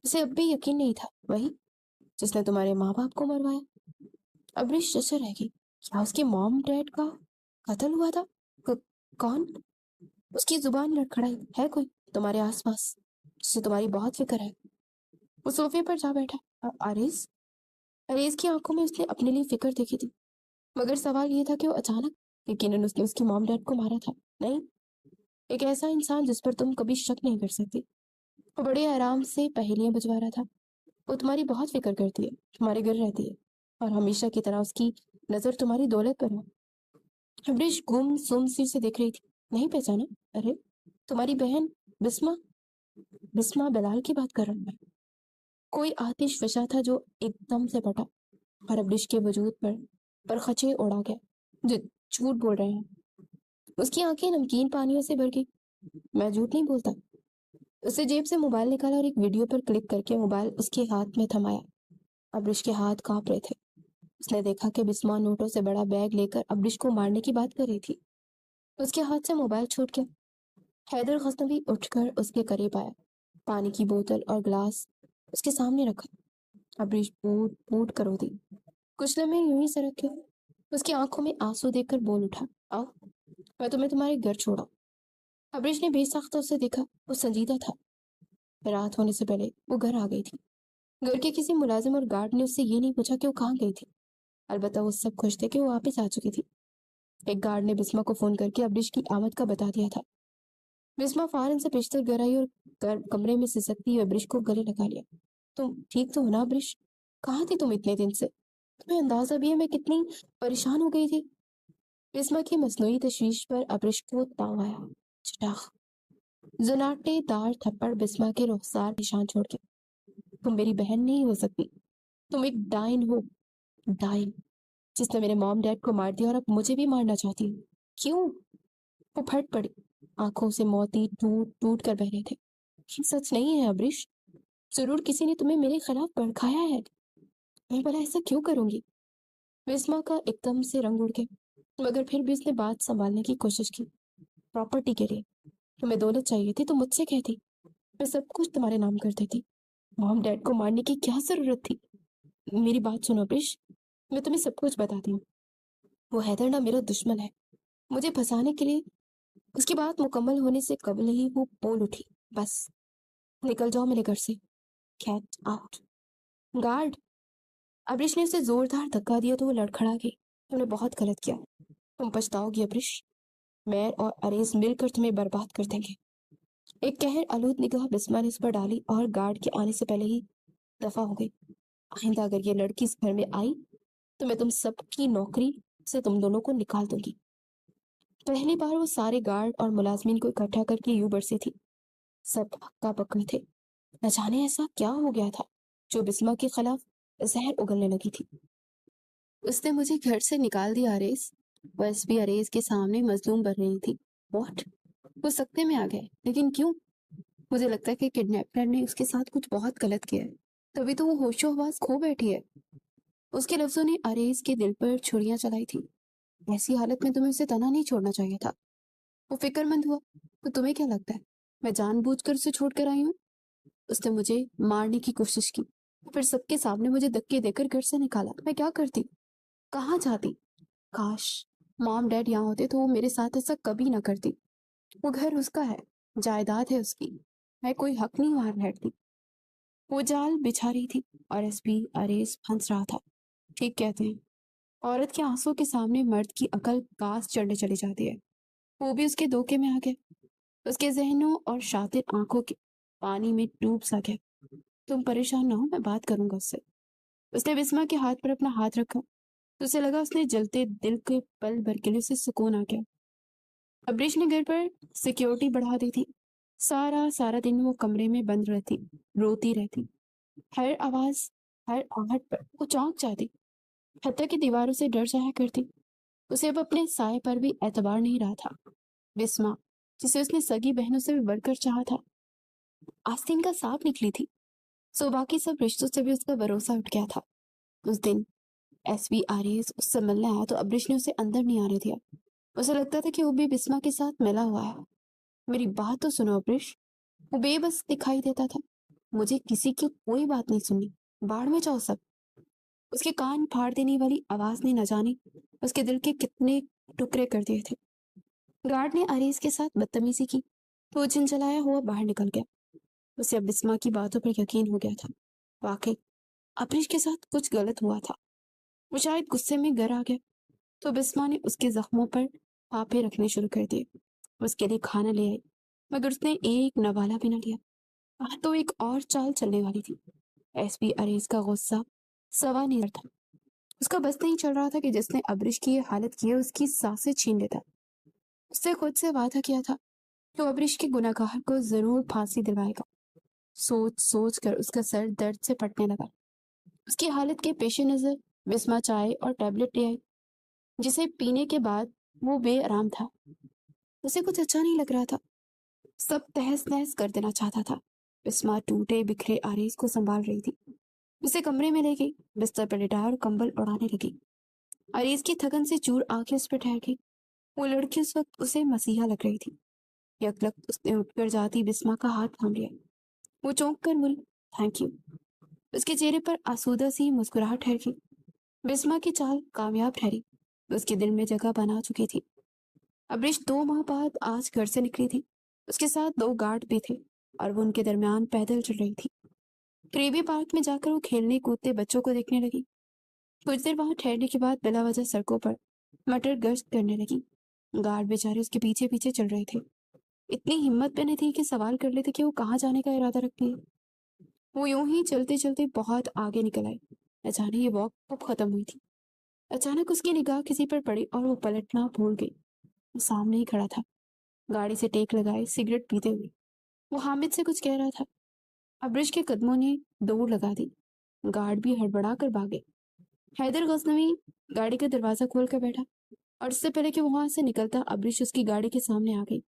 उसे अब भी यकीन नहीं था, वही जिसने तुम्हारे माँ बाप को मरवाया। अबरीश चचर रह गई। क्या उसके मॉम डैड का कत्ल हुआ था? कौन? उसकी जुबान लड़खड़ाई। है कोई तुम्हारे आसपास जिसे तुम्हारी बहुत फिक्र है? वो सोफे पर जा बैठा। अरेज। अरेज की आंखों में उसने अपने लिए फिक्र देखी थी, मगर सवाल ये था कि वो अचानक, यकीनन उसने उसकी मॉम डैड को मारा था। नहीं, एक ऐसा इंसान जिस पर तुम कभी शक नहीं कर सकती। वो बड़े आराम से पहेलियां बुझवा रहा था। वो तुम्हारी बहुत फिक्र करती है, तुम्हारे घर रहती है, और हमेशा की तरह उसकी नजर तुम्हारी दौलत पर है। अमरीश गुम सुम सिर से देख रही थी। नहीं पहचाना? अरे, तुम्हारी बहन बिस्मा। बिस्मा बलाल की बात कर रहा हूँ मैं। कोई आतिश फशा था जो एकदम से फटा और अमरीश के वजूद पर खचे उड़ा गया। जो झूठ बोल रहे हैं। उसकी आंखें नमकीन पानियों से भर गई। मैं झूठ नहीं बोलता। उसने जेब से मोबाइल निकाला और एक वीडियो पर क्लिक करके मोबाइल उसके हाथ में थमाया। अमरीश के हाथ कांप रहे थे। उसने देखा कि बिस्मा नोटों से बड़ा बैग लेकर अमरीश को मारने की बात कर रही थी। उसके हाथ से मोबाइल छूट गया। हैदर गज़नवी उठकर उसके करीब आया। पानी की बोतल और ग्लास उसके सामने रखा। अमरीश फूट फूट कर रो दी। कुछ लम्हे यूं ही सरक गए। उसकी आंखों में आंसू देखकर बोल उठा, आओ, मैं तुम्हें तुम्हारे घर छोड़ा। अमरीश ने बेसाख्ता उसे देखा। वो संजीदा था। रात होने से पहले वो घर आ गई थी। घर के किसी मुलाजिम और गार्ड ने उससे ये नहीं पूछा कि वो कहाँ गई थी। अलबत्ता वो सब खुश थे कि वो वापस आ चुकी थी। एक गार्ड ने बिस्मा को फोन करके अमरीश की आमद का बता दिया था। बिस्मा फौरन से बिस्तर घर आई और कमरे में सिसकती हुई अमरीश को गले लगा लिया। तुम ठीक तो हो ना अमरीश? कहाँ थी तुम इतने दिन से? तुम्हें अंदाजा भी है मैं कितनी परेशान हो गई थी। बिस्मा की मसनूई तशवीश पर अमरीश को ताव आया। चटाख। जुनाटेदार थप्पड़ बिस्मा के रुखसार निशान छोड़ के। तुम मेरी बहन नहीं हो सकती। तुम एक डाइन हो। डाइन, जिसने मेरे मॉम डैड को मार दिया और अब मुझे भी मारना चाहती है। क्यों? वो फट पड़ी। आंखों से मोती टूट टूट कर बह रहे थे। ये सच नहीं है अमरीश। जरूर किसी ने तुम्हें मेरे खिलाफ भड़काया है। मैं भला ऐसा क्यों करूंगी? बिस्मा का एकदम से रंग उड़ गया, मगर फिर भी उसने बात संभालने की कोशिश की। प्रॉपर्टी के लिए। तुम्हें दौलत चाहिए थी तो मुझसे कहती। मैं सब कुछ तुम्हारे नाम कर देती। मॉम डैड को मारने की क्या जरूरत थी? मेरी बात सुनो अमरीश, मैं तुम्हें सब कुछ बताती हूँ। वो हैदर ना मेरा दुश्मन है। मुझे फंसाने के लिए। उसकी बात मुकम्मल होने से कबल ही वो बोल उठी, बस निकल जाओ मेरे घर से। Get out. गार्ड। अमरीश ने उसे जोरदार धक्का दिया तो वो लड़खड़ा गई। तुमने बहुत गलत किया। तुम पछताओगी अमरीश। मैं और अरेज मिलकर तुम्हें बर्बाद कर देंगे। एक कहर आलूद निगाह बिस्मा ने उस पर डाली और गार्ड के आने से पहले ही दफा हो गई। आइंदा अगर ये लड़की इस घर में आई तो मैं तुम सबकी नौकरी से तुम दोनों को निकाल दूंगी। पहली बार वो सारे गार्ड और मुलाजमीन को इकट्ठा करके यूं बरसे थी। सब हक्का बक्का थे। न जाने ऐसा क्या हो गया था जो बिस्मा के खिलाफ जहर उगलने लगी थी। उसने मुझे घर से निकाल दिया अरेज। वो एसपी अरेज के सामने मजलूम बन रही थी। व्हाट? वो सख्ते में आ गए, लेकिन क्यों? मुझे लगता है कि किडनैपर ने उसके साथ कुछ बहुत गलत किया है, तभी तो वो होशो हवास खो बैठी है। उसके लफ्जों ने अरेज के दिल पर छुरियां चलाई थी। ऐसी हालत में तुम्हें उसे तना नहीं छोड़ना चाहिए था। वो फिक्रमंद हुआ। तो तुम्हें क्या लगता है मैं जानबूझकर उसे छोड़ कर आई हूँ? उसने मुझे मारने की कोशिश की, फिर सबके सामने मुझे धक्के देकर घर से निकाला। मैं क्या करती, कहाँ जाती? काश मॉम डैड यहाँ होते तो वो मेरे साथ ऐसा कभी ना करती। वो घर उसका है, जायदाद है उसकी। मैं कोई हक नहीं वहां बैठती। वो जाल बिछा रही थी और एसपी अरेस फंस रहा था। ठीक कहते हैं, औरत के आंसू के सामने मर्द की अकल घास चढ़ने चली जाती है। वो भी उसके धोखे में आ गया। उसके जहनों और शातिर आंखों के पानी में डूब सा गया। तुम परेशान ना हो, मैं बात करूंगा उससे। उसने बिस्मा के हाथ पर अपना हाथ रखा तो उसे लगा उसने जलते दिल के पल भर के लिए उसे सुकून आ गया। अब्रिश ने घर पर सिक्योरिटी बढ़ा दी थी। सारा सारा दिन वो कमरे में बंद रहती, रोती रहती। हर आवाज, हर आहट पर वो चौंक जाती। हत्या की दीवारों से डर जाया करती। उसे अब अपने साय पर भी एतबार नहीं रहा था। बिस्मा, जिसे उसने सगी बहनों से भी बढ़कर चाहा था, आस्तीन का सांप निकली थी। सो बाकी सब रिश्तों से भी उसका भरोसा उठ गया था। उस दिन एसपी आरएस उससे मिलने आया तो अब्रिश ने उसे अंदर नहीं आने दिया। उसे लगता था कि वो भी बिस्मा के साथ मिला हुआ है। मेरी बात तो सुनो अब्रिश। वो बेबस दिखाई देता था। मुझे किसी की कोई बात नहीं सुननी, बाढ़ में जाओ सब। उसके कान फाड़ देने वाली आवाज ने न जाने उसके दिल के कितने टुकड़े कर दिए थे। गार्ड ने अरेस के साथ बदतमीजी की तो वो झिंझलाया हुआ बाहर निकल गया। उसे अब बिस्मा की बातों पर यकीन हो गया था। वाकई अब्रिश के साथ कुछ गलत हुआ था। वो शायद गुस्से में घर आ गया तो बिस्मा ने उसके जख्मों पर पापे रखने शुरू कर दिए। उसके लिए खाना ले आई, मगर उसने एक नवाला भी न लिया। तो एक और चाल चलने वाली थी। एसपी अरेज का गुस्सा सवा नहीं था। उसका बस नहीं चल रहा था कि जिसने अब्रिश की ये हालत की है उसकी सांसें छीन लेता। उससे खुद से वादा किया था कि वो अब्रिश के गुनहगार को जरूर फांसी दिलवाएगा। सोच सोच कर उसका सर दर्द से फटने लगा। उसकी हालत के पेश नजर बिस्मा चाय और टैबलेट ले आई, जिसे पीने के बाद वो बेआराम था। उसे कुछ अच्छा नहीं लग रहा था। सब तहस नहस कर देना चाहता था। बिस्मा टूटे बिखरे आरेज को संभाल रही थी। उसे कमरे में ले गई, बिस्तर पर लिटाया और कंबल उड़ाने लगी। आरेज की थकन से चूर आंखें उस पर ठहर गई। वो लड़की उस वक्त उसे मसीहा लग रही थी। यकलक उसने उठकर जाती बिस्मा का हाथ थाम लिया। वो चौंक कर बोली, थैंक यू। उसके चेहरे पर आसूदा सी मुस्कुराहट ठहर गई। बिस्मा की चाल कामयाब ठहरी। उसके दिल में जगह बना चुकी थी। अब्रिश 2 माह बाद आज घर से निकली थी। उसके साथ 2 गार्ड भी थे और वो उनके दरमियान पैदल चल रही थी। क्रेबी पार्क में जाकर वो खेलने कूदते बच्चों को देखने लगी। कुछ देर वहां ठहरने के बाद बिला वजह सड़कों पर मटर गश्त करने लगी। गार्ड बेचारे उसके पीछे पीछे चल रहे थे। इतनी हिम्मत पे नहीं थी कि सवाल कर लेते कि वो कहाँ जाने का इरादा रखती है। वो यूं ही चलते चलते बहुत आगे निकल आई। न जाने ये वॉक कब खत्म हुई थी। अचानक उसकी निगाह किसी पर पड़ी और वो पलटना भूल गई। वो सामने ही खड़ा था, गाड़ी से टेक लगाए सिगरेट पीते हुए। वो हामिद से कुछ कह रहा था। अब्रिश के कदमों ने दौड़ लगा दी। गार्ड भी हड़बड़ा कर भागे। हैदर गजनवी गाड़ी का दरवाजा खोल कर बैठा और इससे पहले कि वो वहां से निकलता अब्रिश उसकी गाड़ी के सामने आ गई।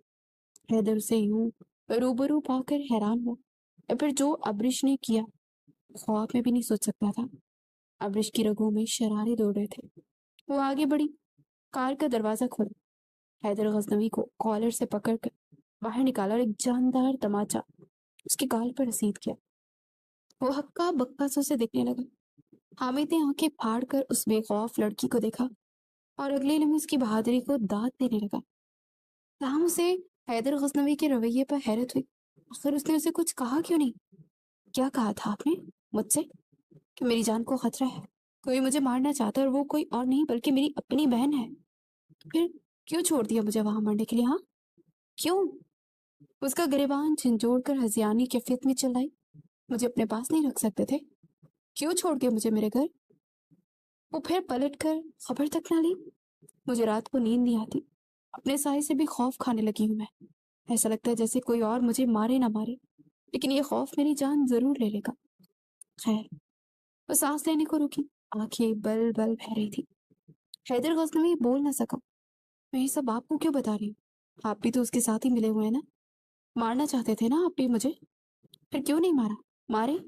हैदर उसे यूं रूबरू पाकर हैरान हुआ। और फिर जो अब्रिश ने किया ख्वाब में भी नहीं सोच सकता था। अब्रिश की रगों में शरारे दौड़ रहे थे। वो आगे बढ़ी, कार का दरवाजा खोला, हैदर गजनवी को कॉलर से पकड़कर बाहर निकाला और एक जानदार तमाचा उसके गाल पर रसीद किया। वो हक्का बक्का से उसे देखने लगा। हामिद ने आंखें फाड़ कर उस बेखौफ लड़की को देखा और अगले लम्हे उसकी बहादुरी को दाद देने लगा। ताहम उसे हैदर गजनवी के रवैये पर हैरत हुई। आखिर उसने उसे कुछ कहा क्यों नहीं? क्या कहा था आपने मुझसे? कि मेरी जान को खतरा है, कोई मुझे मारना चाहता है और वो कोई और नहीं बल्कि मेरी अपनी बहन है। फिर क्यों छोड़ दिया मुझे वहां मरने के लिए? हाँ, क्यों? उसका गिरेबान झंझोड़ कर हजियानी कैफियत में चिल्लाई, मुझे अपने पास नहीं रख सकते थे? क्यों छोड़ के मुझे मेरे घर? वो फिर पलट कर खबर तक ना ली। मुझे रात को नींद नहीं आती, अपने साय से भी खौफ खाने लगी हूँ मैं। ऐसा लगता है जैसे कोई और मुझे मारे ना मारे, लेकिन ये खौफ मेरी जान जरूर ले लेगा। खैर, वो सांस लेने को रुकी, आंखें बल बल बह रही थी। हैदर गजनवी बोल ना सका। मैं ये सब आपको क्यों बता रही हूँ? आप भी तो उसके साथ ही मिले हुए हैं ना। मारना चाहते थे ना आप भी मुझे, फिर क्यों नहीं मारा? मारे,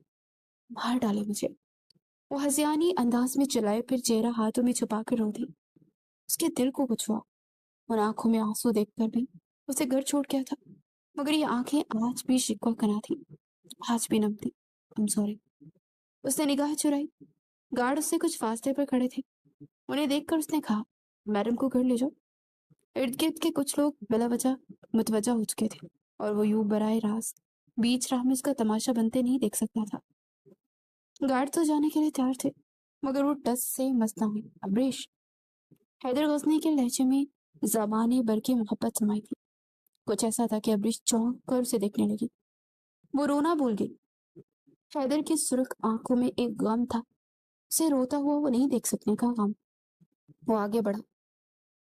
मार डाले मुझे। वो हसियानी अंदाज में चिल्लाए, फिर चेहरा हाथों में छुपा कर रो दी। उसके दिल को कुछ हुआ। उन आंखों में आंसू देखकर भी उसे घर छोड़ गया था, मगर ये आंखें आज भी शिकवा कना थी, आज भी नम थी। I'm sorry। उसने निगाह चुराई। गार्ड उससे कुछ फासले पर खड़े थे। उन्हें देखकर उसने कहा, मैडम को घर ले जाओ। इर्द गिर्द के कुछ लोग बिला वजह मुतवजा हो चुके थे, और वो यूं बराए रास्त बीच राह में उसका तमाशा बनते नहीं देख सकता था। गार्ड तो जाने के लिए तैयार थे, मगर वो टस से मस ना हुई। अबरीश, हैदर गजनी के लहजे में ज़बाने भर की मोहब्बत समाई थी। कुछ ऐसा था कि अबरीश चौंक कर उसे देखने लगी। वो रोना भूल गई। हैदर की सुर्ख आंखों में एक गम था, उसे रोता हुआ वो नहीं देख सकने का गम। वो आगे बढ़ा,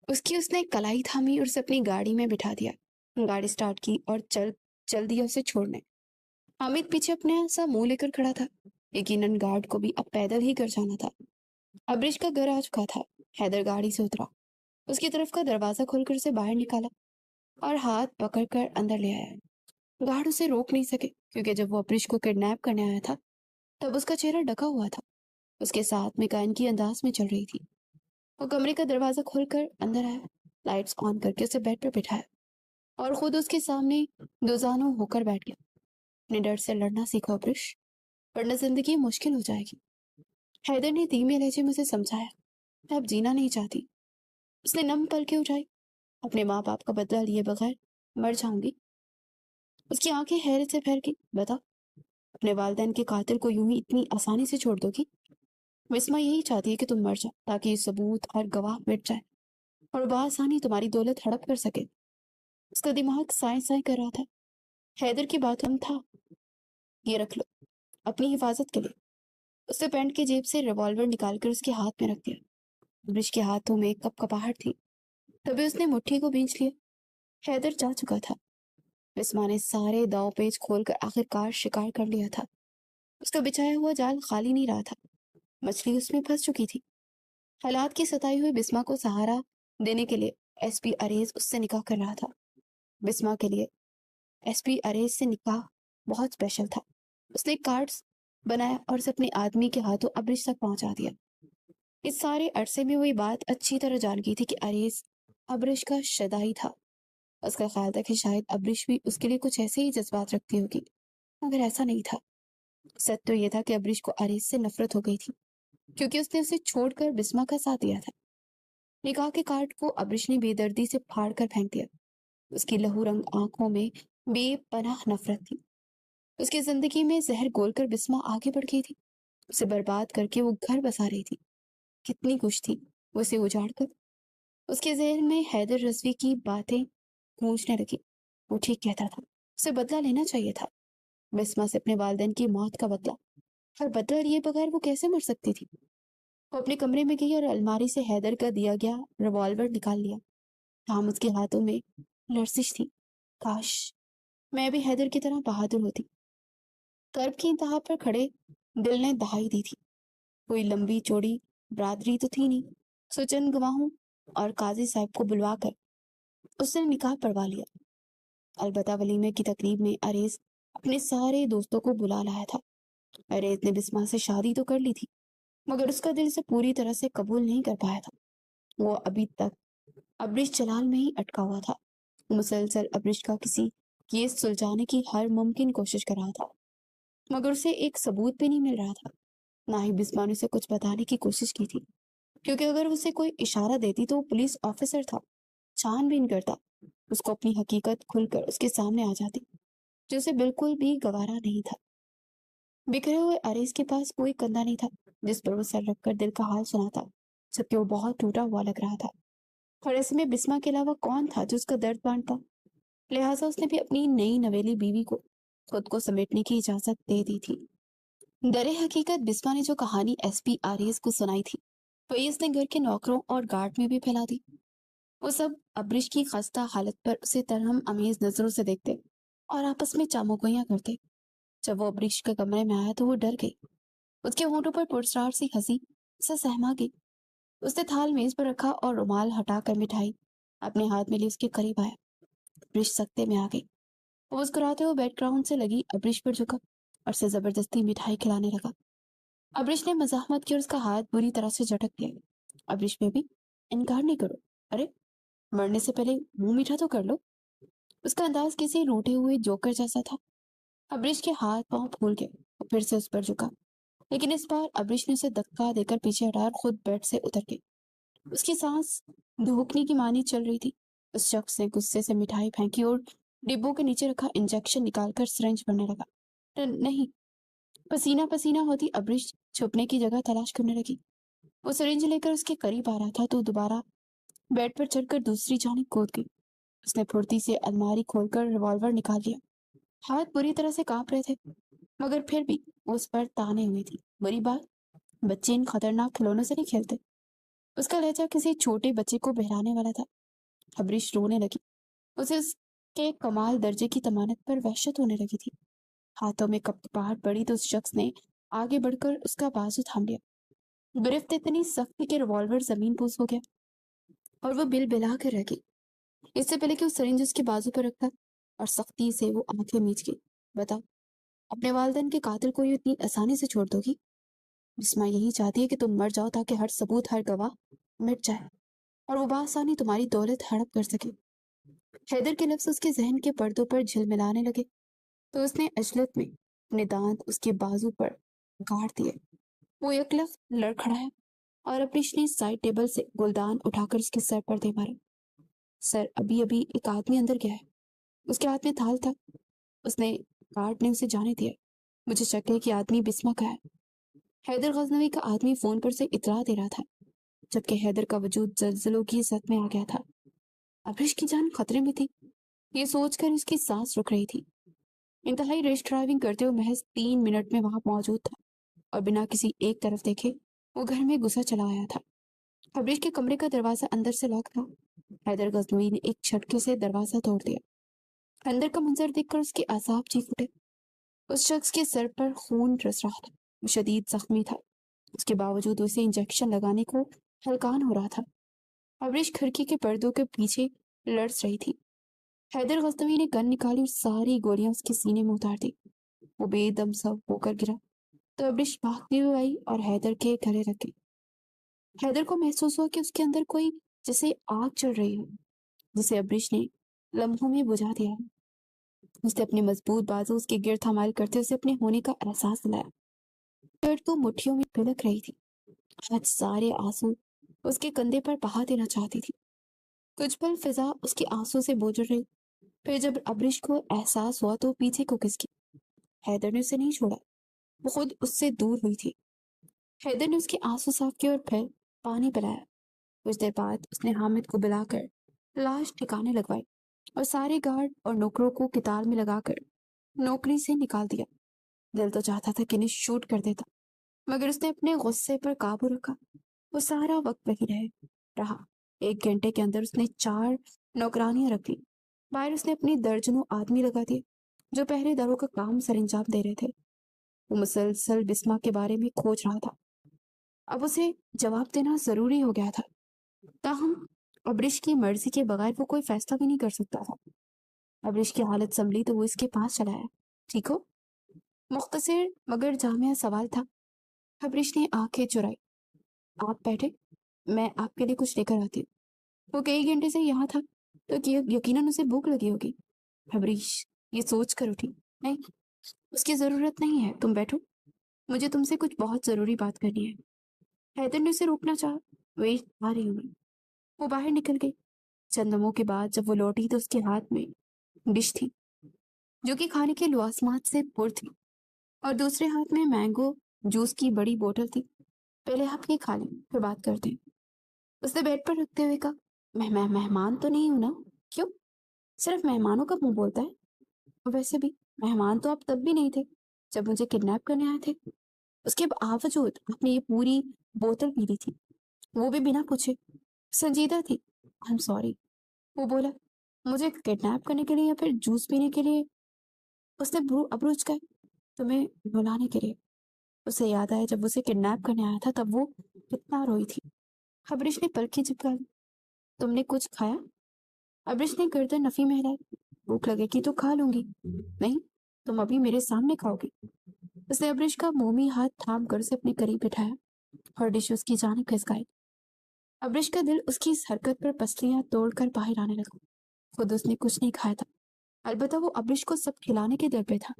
उसने कलाई थामी और उसे अपनी गाड़ी में बिठा दिया। गाड़ी स्टार्ट की और चल चल दिया उसे छोड़ने। हामिद पीछे अपने सा मुंह लेकर खड़ा था। यकीनन गार्ड को भी अब पैदल ही घर जाना था। अब्रिश का घर आ चुका था। हैदर गाड़ी से उतरा, उसकी तरफ का दरवाजा खोलकर उसे बाहर निकाला और हाथ पकड़कर अंदर ले आया। गार्ड उसे रोक नहीं सके, क्योंकि जब वो अब्रिश को किडनैप करने आया था तब उसका चेहरा ढका हुआ था। उसके साथ में कान की अंदाज में चल रही थी। वो कमरे का दरवाजा खोलकर अंदर आया, लाइट्स ऑन करके उसे बेड पर बिठाया और खुद उसके सामने दोजानो होकर बैठ गया। अपने डर से लड़ना सीखो अब्रिश, वरना जिंदगी मुश्किल हो जाएगी। हैदर ने धीमे लहजे में उसे समझाया। मैं अब जीना नहीं चाहती। उसने नम पलकें उठाई। अपने माँ बाप का बदला लिए बगैर मर जाऊंगी। उसकी आंखें हैरत से भर गई। बता, अपने वालिदैन के कातिल को यूं ही इतनी आसानी से छोड़ दोगी? विस्मा यही चाहती है कि तुम मर जाओ, ताकि ये सबूत और गवाह मिट जाए और बआसानी तुम्हारी दौलत हड़प कर सके। उसका दिमाग साए साए कर रहा था। हैदर की बात हम था। ये रख लो, अपनी हिफाजत के लिए। उसने पैंट की जेब से रिवॉल्वर निकालकर उसके हाथ में रख दिया। ब्रिज के हाथों में कपकपाहट थी, तभी उसने मुट्ठी को भींच लिया। हैदर जा चुका था। विस्मा ने सारे दांव पेच खोलकर आखिरकार शिकार कर लिया था। उसका बिछाया हुआ जाल खाली नहीं रहा था, मछली उसमें फंस चुकी थी। हालात की सताई हुई बिस्मा को सहारा देने के लिए एसपी अरेज उससे निकाह कर रहा था। बिस्मा के लिए एसपी अरेज से निकाह बहुत स्पेशल था। उसने कार्ड्स बनाया और उसे अपने आदमी के हाथों अब्रिश तक पहुंचा दिया। इस सारे अरसे में वही बात अच्छी तरह जान गई थी कि अरेज अब्रिश का शदाई था। उसका ख्याल था कि शायद अब्रिश भी उसके लिए कुछ ऐसे ही जज्बात रखती होगी, मगर ऐसा नहीं था। सच तो यह था कि अब्रिश को अरेज से नफरत हो गई थी, क्योंकि उसने उसे छोड़कर बिस्मा का साथ दिया था। निकाह के कार्ड को अब्रिश ने बेदर्दी से फाड़ कर फेंक दिया। उसकी लहू रंग आंखों में बेपनाह नफरत थी। उसकी जिंदगी में जहर घोलकर बिस्मा आगे बढ़ गई थी। उसे बर्बाद करके वो घर बसा रही थी। कितनी खुश थी वो उसे उजाड़ कर। उसके जहन में हैदर रजवी की बातें गूंजने लगी। वो ठीक कहता था, उसे बदला लेना चाहिए था, बिस्मा से अपने वालिदैन की मौत का बदला। और बदला लिए बगैर वो कैसे मर सकती थी? वो अपने कमरे में गई और अलमारी से हैदर का दिया गया रिवॉल्वर निकाल लिया। हम उसके हाथों में लर्जिश थी। काश मैं भी हैदर की तरह बहादुर होती। कर्ब की इंतहा पर खड़े दिल ने दहाई दी थी। कोई लंबी चौड़ी बरादरी तो थी नहीं, सो चंद गवाहों और काजी साहब को बुलवाकर उसने निकाह पढ़वा लिया। अलबत्ता वलीमे की तकरीब में अरेज अपने सारे दोस्तों को बुला लाया था। अरेज ने बिस्मा से शादी तो कर ली थी, मगर उसका दिल से पूरी तरह से कबूल नहीं कर पाया था। वो अभी तक अब्रिश जलाल में ही अटका हुआ था। मुसलसल अब्रिश का किसी केस सुलझाने की हर मुमकिन कोशिश कर रहा था, मगर उसे एक सबूत भी नहीं मिल रहा था। ना ही बिस्मा ने उसे कुछ बताने की कोशिश की थी, क्योंकि अगर उसे कोई इशारा देती तो वो पुलिस ऑफिसर था, छानबीन करता, उसको अपनी हकीकत खुलकर उसके सामने आ जाती, जो उसे बिल्कुल भी गवारा नहीं था। बिखरे हुए अरेज के पास कोई कंधा नहीं था जिस पर वो सर रखकर दिल का हाल सुनाता, जबकि वो बहुत टूटा हुआ लग रहा था। और ऐसे में बिस्मा के अलावा कौन था जो उसका दर्द बांटता? लिहाजा उसने भी अपनी नई नवेली बीवी को खुद को समेटने की इजाजत दे दी थी। दर हकीकत बिस्मा ने जो कहानी एसपी आरियस को सुनाई थी वही उसने घर के नौकरों और गार्ड में भी फैला दी। वो सब अब्रिश की खस्ता हालत पर उसे तरहम अमेज नजरों से देखते और आपस में चामोगोयां करते। जब वो अब्रिश के कमरे में आया तो वो डर गई। उसके होंठों पर पुरस्कार सी हंसी उसे सहमा गई। उसने थाल मेज पर रखा और रुमाल हटाकर मिठाई अपने हाथ में ली उसके करीब आया। अब्रिश सख्ते में आ गई। वो मुस्कुराते हुए बैकग्राउंड से लगी अब्रिश पर झुका और उसे जबरदस्ती मिठाई खिलाने लगा। अब्रिश ने मजाहमत की और उसका हाथ बुरी तरह से झटक दिया। अब्रिश में भी इनकार नहीं करो। अरे, मरने से पहले मुंह मीठा तो कर लो। उसका अंदाज किसी रूठे हुए जोकर जैसा था। अब्रिश के हाथ पांव फूल गए। वो फिर से उस पर झुका, लेकिन इस बार अब्रिश ने उसे धक्का देकर पीछे हटा और खुद बेड से उतर गई। उसकी सांस धूकने की मानी चल रही थी। उस शख्स ने गुस्से से मिठाई फेंकी और डिब्बों के नीचे रखा इंजेक्शन निकालकर सिरिंज भरने लगा। नहीं। पसीना पसीना होती अब्रिश छुपने की जगह तलाश करने लगी। वो सिरिंज लेकर उसके करीब आ रहा था तो दोबारा बेड पर चढ़कर दूसरी जानिब कूद गई। उसने फुर्ती से अलमारी खोलकर रिवॉल्वर निकाल लिया। हाथ बुरी तरह से कांप रहे थे, मगर फिर भी वो उस पर ताने हुई थी। बुरी बात, बच्चे इन खतरनाक खिलौनों से नहीं खेलते। उसका लहजा किसी छोटे बच्चे को बहलाने वाला था। अब्रिश रोने लगी। उसे उसके कमाल दर्जे की तमानत पर वहशत होने लगी थी। हाथों में कपकपाहट पड़ी तो उस शख्स ने आगे बढ़कर उसका बाजू थाम लिया। गिरफ्त इतनी सख्त कि रिवॉल्वर जमीन पोस हो गया और वो बिल बिला कर रह गई। इससे पहले कि वो सिरिंज उसके बाजू पर रखा और सख्ती से वो आंखें मीच गई। बताओ, अपने वालिदैन के कातिल को ये इतनी आसानी से छोड़ दोगी? बिस्मा यही चाहती है कि तुम मर जाओ ताकि हर सबूत, हर गवाह मिट जाए और वो बासानी तुम्हारी दौलत हड़प कर सके। हैदर के लफ्ज उसके जहन के पर्दों पर झिलमिलाने लगे तो उसने अजलत में अपने दांत उसके बाजू पर गाड़ दिए। वो यकलख लड़खड़ाया और अपनी साइड टेबल से गुलदान उठाकर उसके सर पर दे मारा। सर, अभी अभी एक आदमी अंदर गया है। उसके हाथ में थाल था। उसने गार्ड ने उसे जाने दिया। मुझे शक है कि आदमी बिस्मा का है। हैदर गजनवी का आदमी फोन पर से इतला दे रहा था, जबकि हैदर का वजूद जल्जलों की सद में आ गया था। अब्रिश की जान खतरे में थी, ये सोचकर उसकी सांस रुक रही थी। इंतहाई रेस ड्राइविंग करते हुए महज 3 मिनट में वहां मौजूद था और बिना किसी एक तरफ देखे वो घर में घुसा चला आया था। अब्रिश के कमरे का दरवाजा अंदर से लॉक था। हैदर गजनवी ने एक झटके से दरवाजा तोड़ दिया। अंदर का मंजर देखकर उसके आसाब चीख उठे। उस शख्स के सर पर खून रिस रहा था। वो शदीद जख्मी था। उसके बावजूद उसे इंजेक्शन लगाने को हलकान हो रहा था। अब्रिश खिड़की के पर्दों के पीछे लड़स रही थी। हैदर गजनवी ने गन निकाली और सारी गोलियां उसके सीने में उतार दी। वो बेदम सा होकर गिरा तो अब्रिश भागती हुई आई और हैदर के गले लग गई। हैदर को महसूस हुआ कि उसके अंदर कोई जैसे आग चल रही हो, जिसे अब्रिश ने लम्हों में बुझा दिया है। उसने अपने मजबूत बाजू उसके गिर्द हमाल करते उसे अपने होने का एहसास दिलाया। दर्द तो मुट्ठियों में पिलक रही थी। आज सारे आंसू उसके कंधे पर बहा देना चाहती थी। कुछ पल फिजा उसके आंसू से बोझल रही। फिर जब अब्रिश को एहसास हुआ तो पीछे को खिसकी। हैदर ने उसे नहीं छोड़ा। वो खुद उससे दूर हुई थी। हैदर ने उसके आंसू साफ किए और फिर पानी पिलाया। कुछ देर बाद उसने हामिद को बुलाकर लाश ठिकाने लगवाई और सारे गार्ड और नौकरों को किताल में लगाकर नौकरी से निकाल दिया। दिल तो चाहता था कि इन्हें शूट कर देता, मगर उसने अपने गुस्से पर काबू रखा। वो सारा वक्त वही रहा। 1 घंटे के अंदर उसने 4 नौकरानियां रख ली। बाहर उसने अपनी दर्जनों आदमी लगा दिए जो पहरेदारों का काम सरंजाम दे रहे थे। वो मुसलसल बिस्मा के बारे में खोज रहा था। अब उसे जवाब देना जरूरी हो गया था। ताहम अब्रिश की मर्जी के बगैर वो कोई फैसला भी नहीं कर सकता था। अब्रिश की हालत संभली तो वो इसके पास चला आया। ठीक हो? मुख्तसर मगर जामिया सवाल था। अब्रिश ने आंखें चुराई। आप बैठे, मैं आपके लिए कुछ लेकर आती हूँ। वो कई घंटे से यहाँ था तो यकीनन उसे भूख लगी होगी। अब्रिश ये सोच कर उठी। नहीं, उसकी जरूरत नहीं है, तुम बैठो, मुझे तुमसे कुछ बहुत जरूरी बात करनी है। हैदर ने उसे रोकना चाहा। वे आ रही हूँ मैं। वो बाहर निकल गई। चंद लम्हों के बाद जब वो लौटी तो उसके हाथ में डिश थी जो कि खाने के लवासमात से पुर थी और दूसरे हाथ में मैंगो जूस की बड़ी बोतल थी। पहले आप ये खा लें, फिर बात करते हैं, उसने बेड पर रखते हुए कहा। मैं मेहमान तो नहीं हूं ना? क्यों? सिर्फ मेहमानों का मुंह बोलता है। और वैसे भी मेहमान तो आप तब भी नहीं थे जब मुझे किडनैप करने आए थे। اس کے باوجود آپ نے یہ پوری بوتل پی لی تھی، وہ بھی بنا پوچھے۔ سنجیدہ تھی۔ آئی ایم سوری، وہ بولا۔ مجھے کڈنیپ کرنے کے لیے یا پھر جوس پینے کے لیے؟ اس نے ابرو اچکائے۔ تمہیں بلانے کے لیے۔ اسے یاد آیا جب اسے کڈنیپ کرنے آیا تھا تب وہ کتنا روئی تھی۔ ابریش نے پلکی چپکا لی۔ تم نے کچھ کھایا؟ ابریش نے گردن نفی میں ہلائی۔ بھوک لگے گی تو کھا لوں گی۔ نہیں، تم ابھی میرے سامنے کھاؤ گی۔ اس نے ابریش کا مومی ہاتھ تھام کر اسے اپنے قریب بٹھایا اور ڈش اس کی جانب کھسکائی۔ ابریش کا دل اس کی اس حرکت پر پسلیاں توڑ کر باہر آنے لگا۔ خود اس نے کچھ نہیں کھایا تھا، البتہ وہ ابریش کو سب کھلانے کے در پہ تھا۔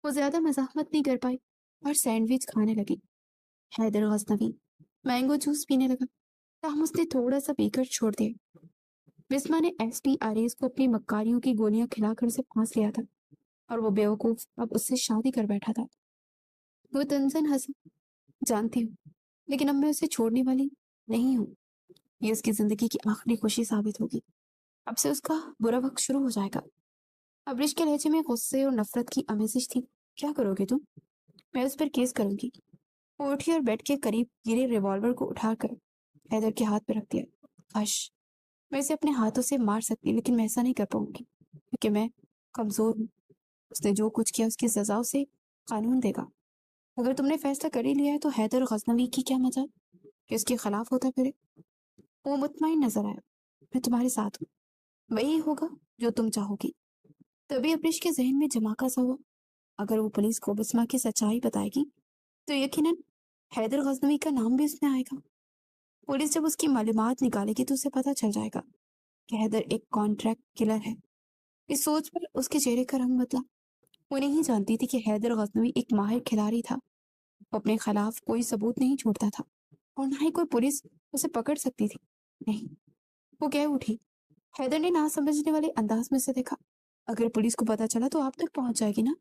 وہ زیادہ مزاحمت نہیں کر پائی اور سینڈوچ کھانے لگی۔ حیدر غزنوی مینگو جوس پینے لگا، تاہم اس نے تھوڑا سا پی کر چھوڑ دیا۔ بسما نے ایس پی آریز کو اپنی مکاریوں کی گولیاں کھلا کر اسے پھانس لیا تھا اور وہ بیوقوف اب اس سے شادی کر بیٹھا تھا۔ وہ تنزن ہنسا۔ جانتی ہوں، لیکن اب میں اسے چھوڑنے والی نہیں ہوں۔ یہ اس کی زندگی کی آخری خوشی ثابت ہوگی۔ اب سے اس کا برا وقت شروع ہو جائے گا۔ ابریش کے لہجے میں غصے اور نفرت کی آمیزش تھی۔ کیا کرو گے تم؟ میں اس پر کیس کروں گی۔ وہ اٹھی اور بیڈ کے قریب گرے ریوالور کو اٹھا کر حیدر کے ہاتھ پہ رکھ دیا۔ کاش میں اسے اپنے ہاتھوں سے مار سکتی، لیکن میں ایسا نہیں کر پاؤں گی کیونکہ میں کمزور ہوں۔ اس نے جو کچھ کیا اس کی سزا اسے قانون دے گا۔ اگر تم نے فیصلہ کر ہی لیا ہے تو حیدر غزنوی کی کیا مجال کہ اس کے خلاف ہوتا پھرے؟ وہ مطمئن نظر آیا۔ میں تمہارے ساتھ ہوں، وہی ہوگا جو تم چاہو گی۔ تبھی ابریش کے ذہن میں جھماکا سا ہوا۔ اگر وہ پولیس کو بسما کی سچائی بتائے گی تو یقیناً حیدر غزنوی کا نام بھی اس میں آئے گا۔ پولیس جب اس کی معلومات نکالے گی تو اسے پتہ چل جائے گا کہ حیدر ایک کانٹریکٹ کلر ہے۔ اس سوچ پر اس کے چہرے کا رنگ بدلا۔ وہ نہیں جانتی تھی کہ حیدر غزنوی ایک ماہر کھلاڑی تھا۔ وہ اپنے خلاف کوئی ثبوت نہیں چھوڑتا تھا اور نہ ہی کوئی پولیس اسے پکڑ سکتی تھی۔ نہیں، وہ کہہ اٹھی۔ حیدر نے نہ سمجھنے والے انداز میں سے دیکھا۔ اگر پولیس کو پتہ چلا تو آپ تک پہنچ جائے گی نا؟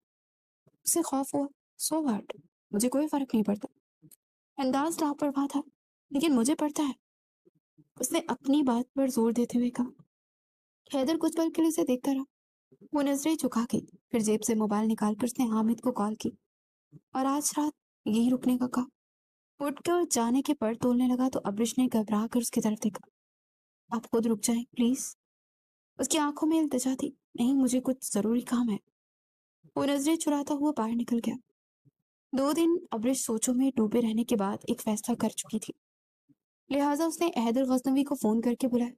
اسے خوف ہوا۔ سو واٹ، مجھے کوئی فرق نہیں پڑتا۔ انداز لاپرواہ تھا، لیکن مجھے پڑتا ہے، اس نے اپنی بات پر زور دیتے ہوئے کہا۔ حیدر کچھ پل کے لیے اسے دیکھتا رہا۔ وہ نظریں چکا گئی، پھر جیب سے موبائل نکال کر اس نے حامد کو کال کی اور آج رات یہی رکنے کا کہا۔ اٹھ کر جانے کے پر تولنے لگا تو ابریش نے گھبرا کر اس کی طرف دیکھا۔ آپ خود رک جائیں پلیز۔ اس کی آنکھوں میں التجا تھی۔ نہیں، مجھے کچھ ضروری کام ہے۔ وہ نظریں چراتا ہوا باہر نکل گیا۔ 2 دن ابریش سوچوں میں ڈوبے رہنے کے بعد ایک فیصلہ کر چکی تھی، لہٰذا اس نے حیدر غزنوی کو فون کر کے بلایا۔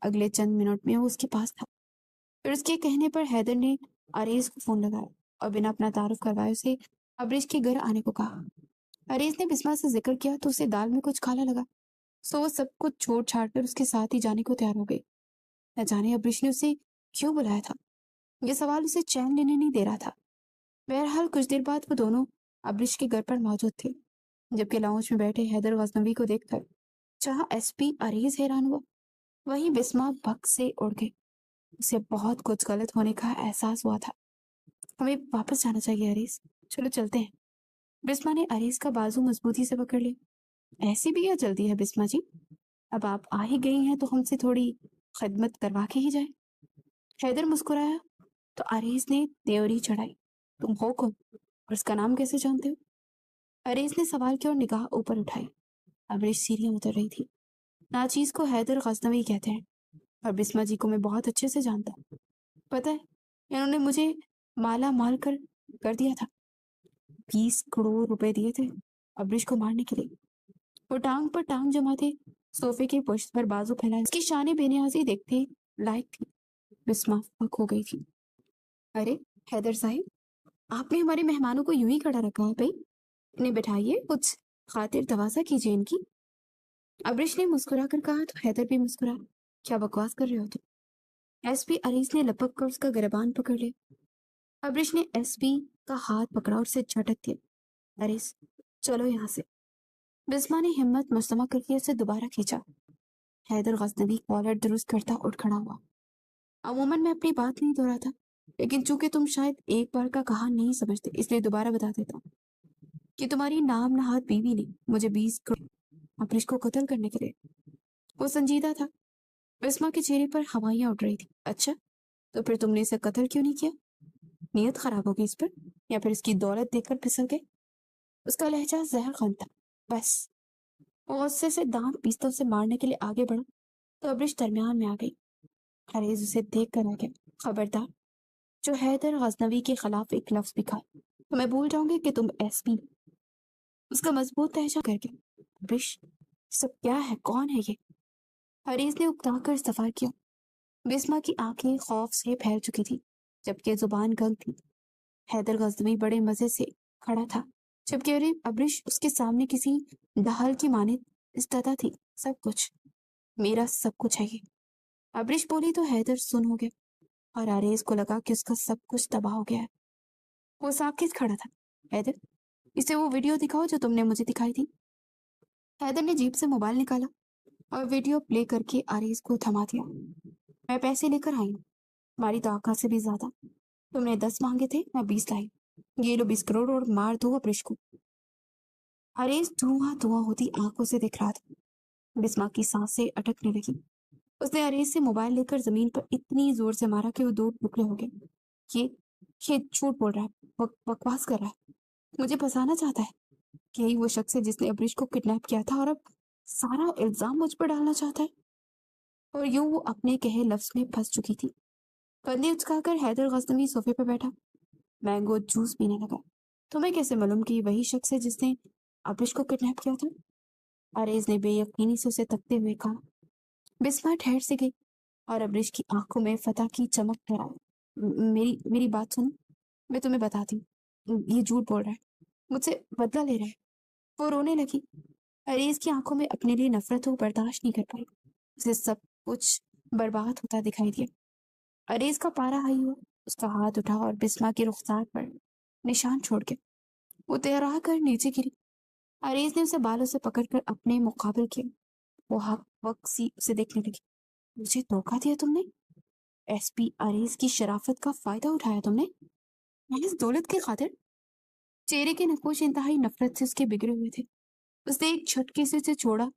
اگلے چند منٹ میں وہ اس کے پاس تھا۔ پھر اس کے کہنے پر حیدر نے عریض کو فون لگایا اور بنا اپنا تعارف کروائے اسے ابریش کے گھر آنے کو کہا۔ عریض نے بسما سے ذکر کیا تو اسے دال میں کچھ کھالا لگا، سو وہ سب کچھ چھوڑ چھاڑ کر اس کے ساتھ ہی جانے کو تیار ہو گئی۔ نہ جانے ابریش نے اسے کیوں بلایا تھا، یہ سوال اسے چین لینے نہیں دے رہا تھا۔ بہرحال کچھ دیر بعد وہ دونوں ابریش کے گھر پر موجود تھے، جبکہ لاؤنج میں بیٹھے حیدر غزنوی کو دیکھ کر جہاں ایس پی عریض حیران ہوا، وہیں بسما بھگ سے اڑ گئی۔ اسے بہت کچھ غلط ہونے کا احساس ہوا تھا۔ ہمیں واپس جانا چاہیے عریض، چلو چلتے ہیں۔ بسما نے عریض کا بازو مضبوطی سے پکڑ لیا۔ ایسی بھی کیا جلدی ہے بسما جی، اب آپ آ ہی گئی ہیں تو ہم سے تھوڑی خدمت کروا کے ہی جائے۔ حیدر مسکرایا تو عریض نے تیوری چڑھائی۔ تم ہو کون اور اس کا نام کیسے جانتے ہو؟ عریض نے سوال کیا اور نگاہ اوپر اٹھائی۔ ابریش سیڑھیاں اتر رہی تھی۔ ناچیز کو حیدر غزنوی کہتے ہیں اور بسما جی کو میں بہت اچھے سے جانتا ہوں۔ پتہ ہے، انہوں نے مجھے مالا مال کر دیا تھا۔ 20 کروڑ روپے دیے تھے ابریش کو مارنے کے لیے۔ وہ ٹانگ پر ٹانگ جماتے صوفے کی پشت پر بازو پھیلائے اس کی شان بے نیازی دیکھتے لائق تھی۔ بسما فک ہو گئی تھی۔ ارے حیدر صاحب، آپ نے ہمارے مہمانوں کو یوں ہی کھڑا رکھا ہے بھائی، انہیں بٹھائیے، کچھ خاطر تواضع کیجیے ان کی۔ ابریش نے مسکرا کر کہا تو حیدر بھی مسکرا۔ کیا بکواس کر رہے ہو تم؟ ایس پی عریض نے لپک کر اس کا گریبان پکڑ لیا۔ ابریش نے ایس پی کا ہاتھ پکڑا اور اسے جھٹک دیا۔ عریض چلو یہاں سے۔ بسما نے ہمت مجتمع کر کے اسے دوبارہ کھینچا۔ حیدر غزنوی کالر درست کرتا اٹھ کھڑا ہوا۔ عموماً میں اپنی بات نہیں دہراتا، لیکن چونکہ تم شاید ایک بار کا کہا نہیں سمجھتے اس لیے دوبارہ بتا دیتا ہوں کہ تمہاری نام نہاد بیوی نے مجھے 20 کروڑ ابریش کو قتل کرنے کے لیے۔ وہ سنجیدہ تھا۔ بسما کے چہرے پر ہوائیاں اٹھ رہی تھی۔ اچھا، تو پھر تم نے اسے قتل کیوں نہیں کیا؟ نیت خراب ہو گئی اس پر یا پھر اس کی دولت دیکھ کر پھسل گئے؟ اس کا لہجہ زہر خان تھا۔ بس وہ غصے سے دانت پیستا اسے مارنے کے لیے آگے بڑھا تو ابرش درمیان میں آ گئی۔ حریض اسے دیکھ کر آ گیا۔ خبردار، جو حیدر غزنوی کے خلاف ایک لفظ بھی کہا تو میں بھول جاؤں گی کہ تم ایس پی۔ اس کا مضبوط لہجہ کر گیا۔ ابرش، سب کیا ہے؟ کون ہے یہ؟ حریض نے اکتا کر سوال کیا۔ بسما کی آنکھیں خوف سے پھیل چکی تھی جبکہ زبان گنگ تھی۔ حیدر غزنوی بڑے مزے سے کھڑا تھا جبکہ ابرش اس کے سامنے کسی ڈھال کی مانند استدا تھی۔ سب کچھ میرا سب کچھ ہے یہ، ابرش بولی تو حیدر سن ہو گیا اور حریض کو لگا کہ اس کا سب کچھ تباہ ہو گیا ہے۔ وہ ساکت کھڑا تھا۔ حیدر، اسے وہ ویڈیو دکھاؤ جو تم نے مجھے دکھائی تھی۔ حیدر نے جیب سے موبائل نکالا اور ویڈیو پلے کر کے عریض کو تھما دیا۔ میں پیسے لے کر آئی ہوں، تمہاری توقع سے بھی زیادہ۔ تم نے 10 مانگے تھے، میں 20 لائی۔ یہ لو 20 کروڑ اور مار دو ابرش کو۔ عریض دھواں دھواں ہوتی آنکھوں سے دیکھ رہا تھا۔ بسما کی سانسیں اٹکنے لگی۔ اس نے عریض سے موبائل لے کر زمین پر اتنی زور سے مارا کہ وہ 2 ٹکڑے ہو گئے۔ یہ جھوٹ بول رہا ہے، بکواس کر رہا ہے، مجھے پھنسانا چاہتا ہے۔ یہی وہ شخص ہے جس نے ابرش کو کڈنیپ کیا تھا اور اب سارا الزام مجھ پر ڈالنا چاہتا ہے۔ اور یوں وہ اپنے کہے لفظ میں پھنس چکی تھی۔ کندھے اچکا کر حیدر غزنوی صوفے پہ بیٹھا، مینگو جوس پینے لگا۔ تمہیں کیسے معلوم کہ یہ وہی شخص ہے جس نے ابرش کو کڈنیپ کیا تھا؟ عریض نے بے یقینی سے اسے تکتے ہوئے کہا۔ بسما ٹھہر سے گئی اور ابرش کی آنکھوں میں فتح کی چمک نظر آئی۔ میری بات سنو، میں تمہیں بتاتی ہوں، یہ جھوٹ بول رہا ہے، مجھ سے بدلہ لے رہا ہے۔ وہ رونے لگی۔ عریض کی آنکھوں میں اپنے لیے نفرت وہ برداشت نہیں کر پائی۔ اسے سب کچھ برباد ہوتا دکھائی دیا۔ عریض کا پارا ہائی ہوا، اس کا ہاتھ اٹھا اور بسما کے رخسار پر نشان چھوڑ کے وہ تیرا کر نیچے گری۔ عریض نے اسے بالوں سے پکڑ کر اپنے مقابل کیا۔ وہ حق وقت سی اسے دیکھنے لگی۔ مجھے دھوکہ دیا تم نے؟ ایس پی عریض کی شرافت کا فائدہ اٹھایا تم نے؟ محض دولت کی خاطر؟ چہرے کے نقوش انتہائی نفرت سے اس کے بگڑے ہوئے تھے۔ اس نے ایک جھٹکے سے اسے چھوڑا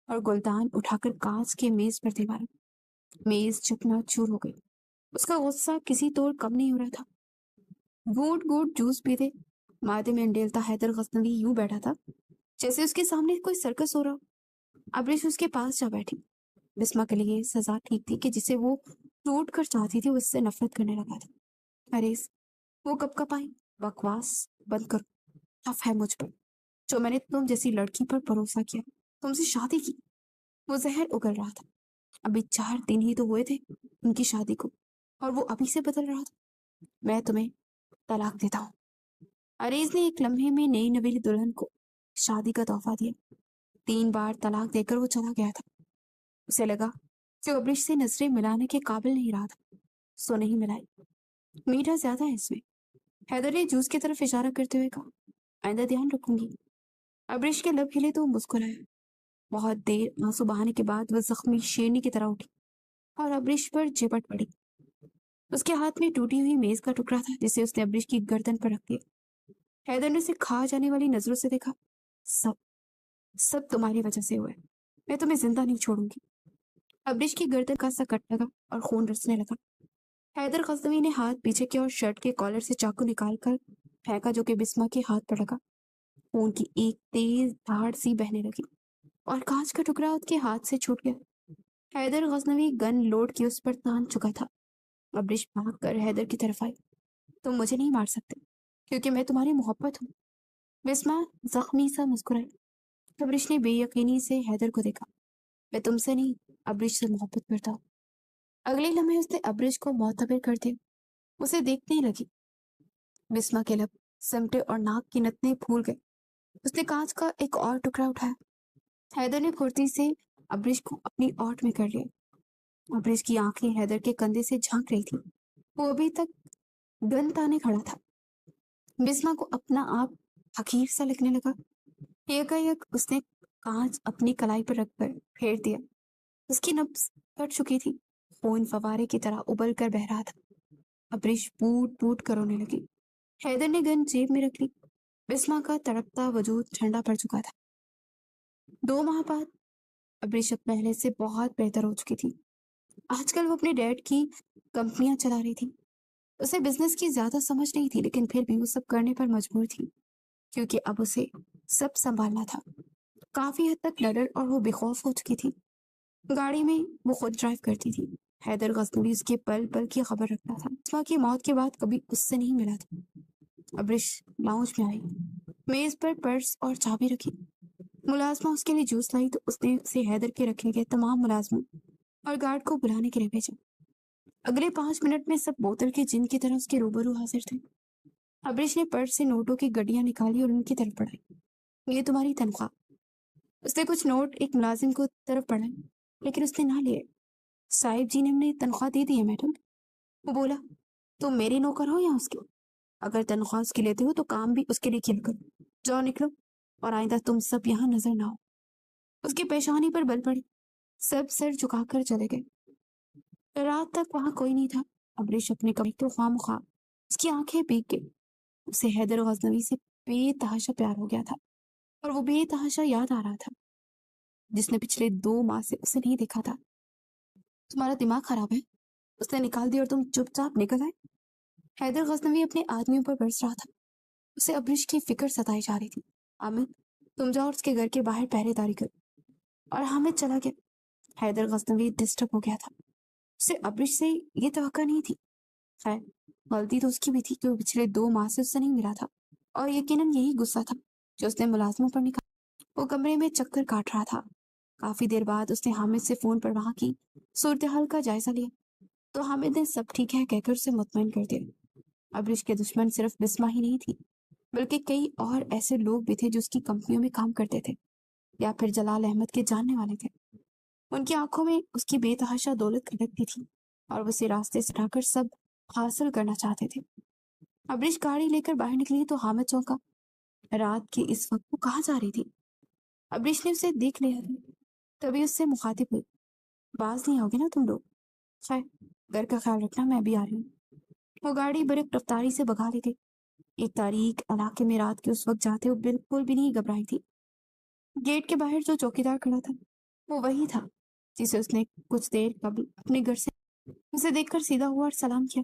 اور گلدان اٹھا کر کانچ کے میز پر دے مارا۔ میز چکنا چور ہو گئی۔ اس کا غصہ کسی طور کم نہیں ہو رہا تھا۔ گھونٹ گھونٹ جوس پیتے مادے میں انڈیلتا حیدر غزنوی یوں بیٹھا تھا جیسے اس کے سامنے کوئی سرکس ہو رہا۔ ابرش اس کے پاس جا بیٹھی۔ بسما کے لیے سزا ٹھیک تھی کہ جسے وہ ٹوٹ کر چاہتی تھی وہ اس سے نفرت کرنے لگا تھا۔ عریض، وہ کب کب آئی؟ بکواس بند کرو، ٹف ہے مجھ پر، جو میں نے تم جیسی لڑکی پر بھروسہ کیا، تم سے شادی کی۔ وہ زہر اگل رہا تھا۔ ابھی 4 دن ہی تو ہوئے تھے ان کی شادی کو اور وہ ابھی سے بدل رہا تھا۔ میں تمہیں طلاق دیتا ہوں۔ عریض نے ایک لمحے میں نئی نویلی دلہن کو شادی کا تحفہ دیا۔ 3 بار طلاق دے کر وہ چلا گیا تھا۔ اسے لگا کہ ابرش سے نظریں ملانے کے قابل نہیں رہا تھا، سو نہیں ملائی۔ میٹھا زیادہ ہے اس میں، حیدر نے جوس کی طرف اشارہ کرتے ہوئے کہا۔ آئندہ دھیان رکھوں گی۔ ابرش کے لب ہلے تو وہ مسکرایا۔ بہت دیر آنسو بہانے کے بعد وہ زخمی شیرنی کی طرح اٹھی اور ابرش پر جپٹ پڑی۔ اس کے ہاتھ میں ٹوٹی ہوئی میز کا ٹکڑا تھا جسے اس نے ابرش کی گردن پر رکھ دیا۔ حیدر نے اسے کھا جانے والی نظروں سے دیکھا۔ سب تمہاری وجہ سے ہوا ہے، میں تمہیں زندہ نہیں چھوڑوں گی۔ ابرش کی گردن کا سا کٹ لگا اور خون رسنے لگا۔ حیدر غزنوی نے ہاتھ پیچھے کیا اور شرٹ کے کالر سے چاقو نکال کر پھینکا جو کہ بسما کے ہاتھ پر لگا۔ خون کی ایک تیز دھاڑ سی بہنے لگی اور کانچ کا ٹکڑا اس کے ہاتھ سے چھوٹ گیا۔ حیدر غزنوی گن لوڈ کے اس پر تان چکا تھا۔ ابرش بھاگ کر حیدر کی طرف آئی۔ تم مجھے نہیں مار سکتے کیونکہ میں تمہاری محبت ہوں۔ بسما زخمی سا مسکرائی۔ ابرش نے بے یقینی سے حیدر کو دیکھا۔ میں تم سے نہیں، ابرش سے محبت کرتا ہوں۔ اگلے لمحے اس نے ابرش کو معتبر کرتے اسے دیکھنے لگی۔ بسما کے لب سمٹے اور ناک کی نتنے پھول گئے۔ اس نے کانچ کا ایک اور ٹکڑا اٹھایا۔ حیدر نے پھرتی سے ابرش کو اپنی اوٹ میں کر لیا۔ ابرش کی آنکھیں حیدر کے کندھے سے جھانک رہی تھی۔ وہ ابھی تک گن تانے کھڑا تھا۔ بسما کو اپنا آپ حقیر سا لگنے لگا۔ یک اس نے کانچ اپنی کلائی پر رکھ کر پھیر دیا۔ اس کی نبض کٹ چکی تھی، خون فوارے کی طرح ابل کر بہ رہا تھا۔ ابرش پوٹ پوٹ کر رونے لگی۔ حیدر نے گن جیب میں رکھ لی۔ بسما کا تڑپتا وجود ٹھنڈا پڑ چکا تھا۔ 2 ماہ بعد ابرش اب پہلے سے بہت بہتر ہو چکی تھی۔ آج کل وہ اپنے ڈیڈ کی کمپنیاں چلا رہی تھی۔ اسے بزنس کی زیادہ سمجھ نہیں تھی لیکن پھر بھی وہ سب کرنے پر مجبور تھی۔ کیونکہ اب اسے سب سنبھالنا تھا۔ کافی حد تک ڈر اور وہ بے خوف ہو چکی تھی۔ گاڑی میں وہ خود ڈرائیو کرتی تھی۔ حیدر غزنوی اس کے پل پل کی خبر رکھتا تھا۔ بسما کی موت کے بعد کبھی اس سے نہیں ملا تھا۔ ابرش لاؤنج میں آئی، میز پر پرس اور چابی رکھی۔ ملازمہ اس کے لیے جوس لائی تو اس نے اسے حیدر کے رکھے گئے تمام ملازموں اور گارڈ کو بلانے کے لیے بھیجا۔ اگلے 5 منٹ میں سب بوتل کے جن کی طرح اس کے روبرو حاضر تھے۔ ابرش نے پرس سے نوٹوں کی گڈیاں نکالی اور ان کی طرف بڑھائی۔ یہ تمہاری تنخواہ۔ اس نے کچھ نوٹ ایک ملازم کو طرف بڑھائے، لیکن اس نے نہ لیے۔ صاحب جی نے ہم نے تنخواہ دے دی ہے میڈم۔ وہ بولا، تم میری نوکر ہو یا اس کی؟ اگر تنخواہ اس کی لیتے ہو تو کام بھی اس کے لیے کیا کرو۔ جاؤ نکلو، اور آئندہ تم سب یہاں نظر نہ ہو۔ اس کی پیشانی پر بل پڑی۔ سب سر جھکا کر چلے گئے۔ رات تک وہاں کوئی نہیں تھا۔ ابریش اپنے کمرے تو خواہ مخواہ، اس کی آنکھیں بھیگ گئی۔ اسے حیدر غزنوی سے بے تحاشا پیار ہو گیا تھا، اور وہ بے تحاشا یاد آ رہا تھا، جس نے پچھلے 2 ماہ سے اسے نہیں دیکھا تھا۔ تمہارا دماغ خراب ہے؟ اس نے نکال دی اور تم چپ چاپ نکل آئے۔ حیدر غزنوی اپنے آدمیوں پر برس رہا تھا۔ اسے ابرش کی فکر ستائی جا رہی تھی۔ حامد، تم جاؤ اور اس کے گھر کے باہر پہرے داری کرو۔ اور حامد چلا گیا۔ حیدر غزنوی ڈسٹرب ہو گیا تھا۔ اسے ابرش سے یہ توقع نہیں تھی۔ خیر، غلطی تو اس کی بھی تھی کہ وہ پچھلے 2 ماہ سے اس سے نہیں ملا تھا، اور یقیناً یہی غصہ تھا جو اس نے ملازموں پر نکالا۔ وہ کمرے میں چکر کاٹ رہا تھا۔ کافی دیر بعد اس نے حامد سے فون پر وہاں کی صورتحال کا جائزہ لیا تو حامد نے سب ٹھیک ہے کہہ کر اسے مطمئن کر دیا۔ ابرش کے دشمن صرف بسما ہی نہیں تھی، بلکہ کئی اور ایسے لوگ بھی تھے جو اس کی کمپنیوں میں کام کرتے تھے یا پھر جلال احمد کے جاننے والے تھے۔ ان کی آنکھوں میں اس کی بے تحاشا دولت کھٹکتی تھی، اور وہ اسے راستے سے ہٹا کر سب حاصل کرنا چاہتے تھے۔ ابرش گاڑی لے کر باہر نکلی تو حامد چونکا۔ رات کے اس وقت وہ کہاں جا رہی تھی؟ ابرش نے اسے دیکھ لیا تھا، تبھی اس سے مخاطب ہوئی، باز نہیں ہوگے نا تم لوگ؟ خیر، گھر کا خیال رکھنا، میں بھی آ رہی ہوں۔ وہ گاڑی برق رفتاری سے بگا لی گئی۔ ایک تاریک علاقے میں رات کے اس وقت جاتے وہ بالکل بھی نہیں گھبرائی تھی۔ گیٹ کے باہر جو چوکیدار کھڑا تھا وہ وہی تھا جسے اس نے کچھ دیر قبل اپنے گھر سے اسے دیکھ کر سیدھا ہوا اور سلام کیا۔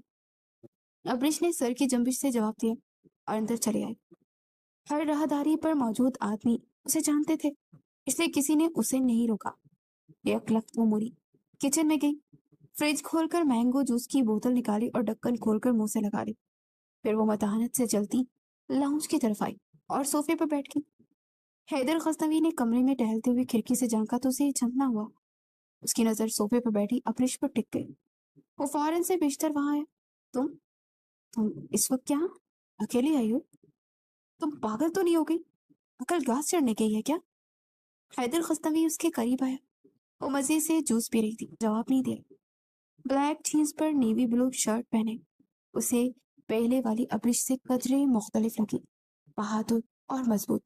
ابرش نے سر کی جنبش سے جواب دیا اور اندر چلے آئے۔ ہر راہداری پر موجود آدمی اسے جانتے تھے، اس لیے کسی نے اسے نہیں روکا۔ یک لخت وہ مڑی، کچن میں گئی، فریج کھول کر مینگو جوس کی بوتل نکالی اور ڈھکن کھول کر منہ سے لگا لی۔ پھر وہ متانت سے چلتی لاؤنج کی طرف آئی اور صوفے پر بیٹھ گئی۔ حیدر غزنوی نے کمرے میں ٹہلتے ہوئے کھڑکی سے جھانکا تو اسے جھنکنا ہوا۔ اس کی نظر صوفے پر بیٹھی ابرش پر ٹک گئی۔ وہ فوراً سے بیشتر وہاں آیا۔ تم اس وقت کیا اکیلی آئی ہو؟ تم پاگل تو نہیں ہو گئی؟ عقل گھاس چڑھنے گئی ہے کیا؟ حیدر غزنوی اس کے قریب آیا۔ وہ مزے سے جوس پی رہی تھی، جواب نہیں دیا۔ بلیک جینس پر نیوی بلو شرٹ پہنے اسے پہلے والی ابرش سے قدرے مختلف لگی، بہادر اور مضبوط۔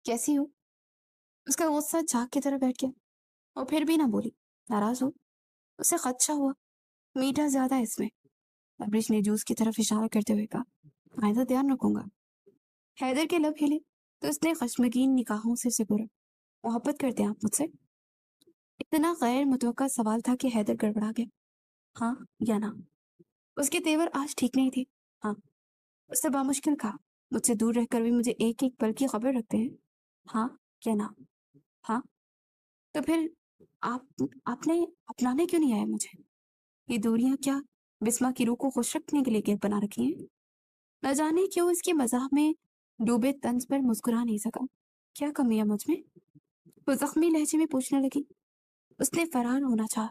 کیسی ہو؟ اس کا غصہ جھاگ کی طرح بیٹھ گیا۔ وہ پھر بھی نہ بولی۔ ناراض ہو؟ اسے خدشہ ہوا، میٹھا زیادہ ہے اس میں۔ ابرش نے جوس کی طرف اشارہ کرتے ہوئے کہا، آئندہ دھیان رکھوں گا۔ حیدر کے لب ہلے تو اس نے خشمگین نگاہوں سے اسے گورا۔ محبت کرتے ہیں آپ مجھ سے؟ اتنا غیر متوقع سوال تھا کہ حیدر گڑبڑا گیا۔ ہاں یا نہ؟ اس کے تیور آج ٹھیک نہیں تھے۔ ہاں، اس نے بامشکل کہا۔ مجھ سے دور رہ کر بھی مجھے ایک ایک پل کی خبر رکھتے ہیں۔ ہاں یا نہ؟ ہاں۔ تو پھر آپ نے اپنانے کیوں نہیں آیا مجھے؟ یہ دوریاں کیا بسما کی روح کو خوش رکھنے کے لیے گیٹ بنا رکھی ہیں؟ نہ جانے کیوں اس کی مزاح میں ڈوبے طنز پر مسکرا نہیں سکا۔ کیا کمی ہے مجھ میں؟ وہ زخمی لہجے میں پوچھنے لگی۔ اس نے فرار ہونا چاہا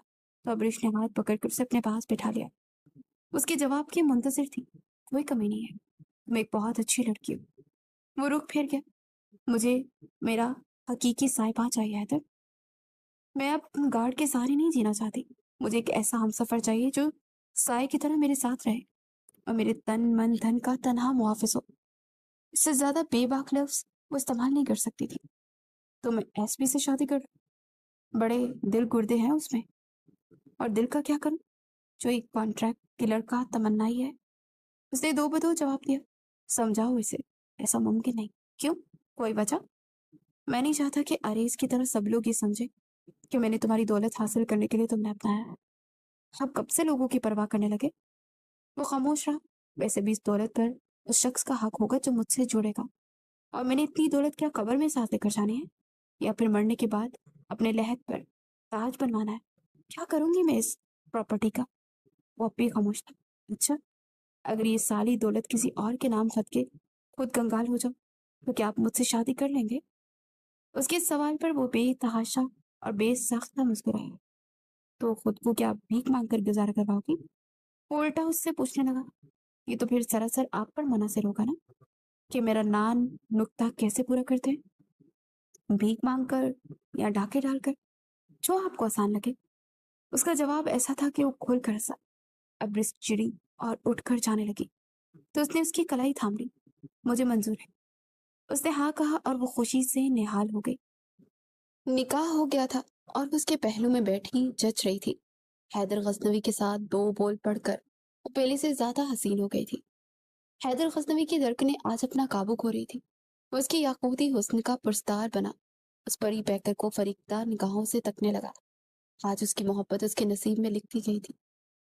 تو ابرش نے ہاتھ پکڑ کر اسے اپنے پاس بٹھا لیا۔ اس کے جواب کی منتظر تھی۔ کوئی کمی نہیں ہے، تم ایک بہت اچھی لڑکی ہو۔ وہ رخ پھیر گیا۔ مجھے میرا حقیقی صاحبہ چاہیے حیدر۔ میں اب گارڈ کے سہارے نہیں جینا چاہتی۔ مجھے ایک ایسا ہمسفر چاہیے جو سائے کی طرح میرے ساتھ رہے اور میرے تن من دھن کا تنہا محافظ ہو۔ اس سے زیادہ بے باک لفظ وہ استعمال نہیں کر سکتی تھی۔ تو میں ایس پی سے شادی کر لوں؟ بڑے دل گردے ہیں اس میں۔ اور دل کا کیا کروں جو ایک کانٹریکٹ کلر کا تمنا ہی ہے؟ اس نے دو بدو جواب دیا۔ سمجھاؤ اسے، ایسا ممکن نہیں۔ کیوں؟ کوئی وجہ؟ میں نہیں چاہتا کہ اریز کی طرح سب لوگ یہ سمجھے کہ میں نے تمہاری دولت حاصل کرنے کے لیے تمہیں اپنایا ہے۔ اب کب سے لوگوں کی پرواہ کرنے لگے؟ وہ خاموش رہا۔ ویسے بھی اس دولت پر اس شخص کا حق ہوگا جو مجھ سے جڑے گا۔ اور मैंने इतनी दौलत क्या कब्र में सांस लेकर जानी है, या फिर मरने के बाद अपने लहद पर ताज बनवाना है? क्या करूंगी मैं इस प्रॉपर्टी का? वो अब भी खामोश था। अच्छा, अगर ये सारी दौलत किसी और के नाम खत के खुद कंगाल हो जाओ, तो क्या आप मुझसे शादी कर लेंगे? उसके सवाल पर वो बेतहाशा और बेसाख्ता मुस्कुराया। तो खुद को क्या भीख मांग कर गुजारा करवाओगी? वो उल्टा उससे पूछने लगा, ये तो फिर सरासर आप पर मुनासिर होगा ना, कि मेरा नान नुक्ता कैसे पूरा करते हैं, भीख मांग कर या डाके डालकर, जो आपको आसान लगे। उसका जवाब ऐसा था कि वो खोल कर हंसा। अब रिस्क चिड़ी और उठकर जाने लगी तो उसने उसकी कलाई थाम ली। मुझे मंजूर है, उसने हाँ कहा और वो खुशी से निहाल हो गई। निकाह हो गया था और वो उसके पहलू में बैठी जच रही थी। हैदर गजनवी के साथ दो बोल पढ़कर वो पहले से ज्यादा हसीन हो गई थी। हैदर गजनवी की धड़कनें आज अपना काबू खो रही थी। वो उसकी याकूती हुस्न का पुरस्कार बना उस परी पैकर को फरीकदार निगाहों से तकने लगा। आज उसकी मोहब्बत उसके नसीब में लिखती गई थी।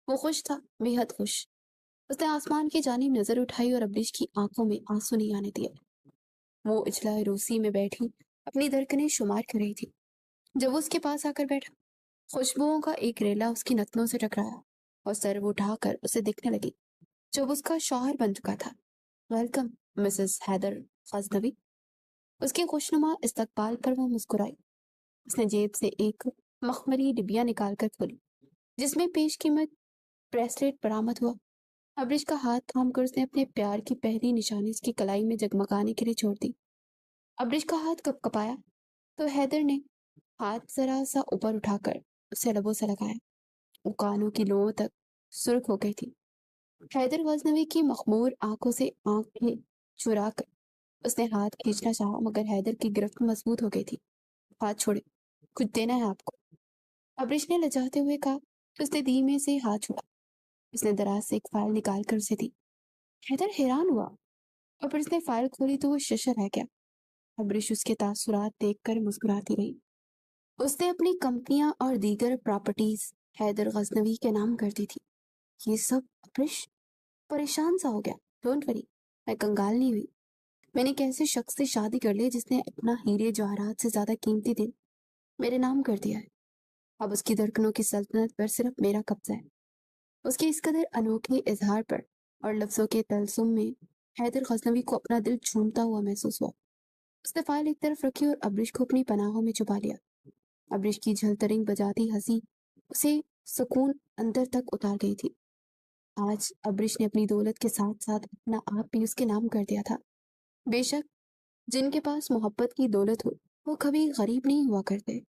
वो खुश था, बेहद खुश। उसने आसमान की जानिब नजर उठाई और अबरीश की आंखों में आंसू नहीं आने दिए। वो इजला रोसी में बैठी अपनी धड़कनें शुमार कर रही थी। जब वो उसके पास आकर बैठा, खुशबुओं का एक रेला उसकी नथनों से टकराया और सर वो उठाकर उसे देखने लगी। जब उसका शौहर बन चुका था। Welcome Mrs Haider Ghaznavi. उसके खुशनुमा इस्तकबाल पर वो मुस्कुराई। उसने जेब से एक मखमली डिबिया निकालकर खोली जिसमें पेशकीमत ब्रेसलेट बरामद हुआ। अब्रिश का हाथ थामकर उसने अपने प्यार की पहली निशानी उसकी कलाई में जगमगाने के लिए छोड़ दी। अब्रिश का हाथ कपकपाया तो हैदर ने हाथ जरा सा ऊपर उठाकर उसे लबों से लगाया। वो कानों की लोओं तक सुर्ख हो गई थी। हैदर गजनवी की मखमूर आंखों से आंखें चुरा कर उसने हाथ खींचना चाहा मगर हैदर की गिरफ्त मजबूत हो गई थी। हाथ छोड़े, कुछ देना है आपको, अब्रिश ने लजाते हुए कहा। उसने धीमे से हाथ छोड़ा। उसने दराज से एक फाइल निकाल कर उसे दी। हैदर हैरान हुआ और फिर उसने फाइल खोली तो वो शशर रह गया। अब्रिश उसके तासुरात देखकर मुस्कुराती रही। उसने अपनी कंपनियां और दीगर प्रॉपर्टीज हैदर गजनवी के नाम करती थी। ये सब अब्रिश परेशान सा हो गया। डोंट वरी, मैं कंगाल नहीं हुई। मैंने एक ऐसे शख्स से शादी कर ली जिसने अपना हीरे जवाहरात से ज्यादा कीमती दिल मेरे नाम कर दिया है। अब उसकी धड़कनों की सल्तनत पर सिर्फ मेरा कब्जा है। उसके इस कदर अनोखे इजहार पर और लफ्जों के तलसुम में हैदर गजनवी को अपना दिल झूमता हुआ महसूस हुआ। उसने फाइल एक तरफ रखी और अब्रिश को अपनी पनाहों में छुपा लिया। अब्रिश की झलतरिंग बजाती हंसी उसे सुकून अंदर तक उतार गई थी। आज अब्रिश ने अपनी दौलत के साथ साथ अपना आप भी उसके नाम कर दिया था। बेशक जिनके पास मोहब्बत की दौलत हो वो कभी गरीब नहीं हुआ करते।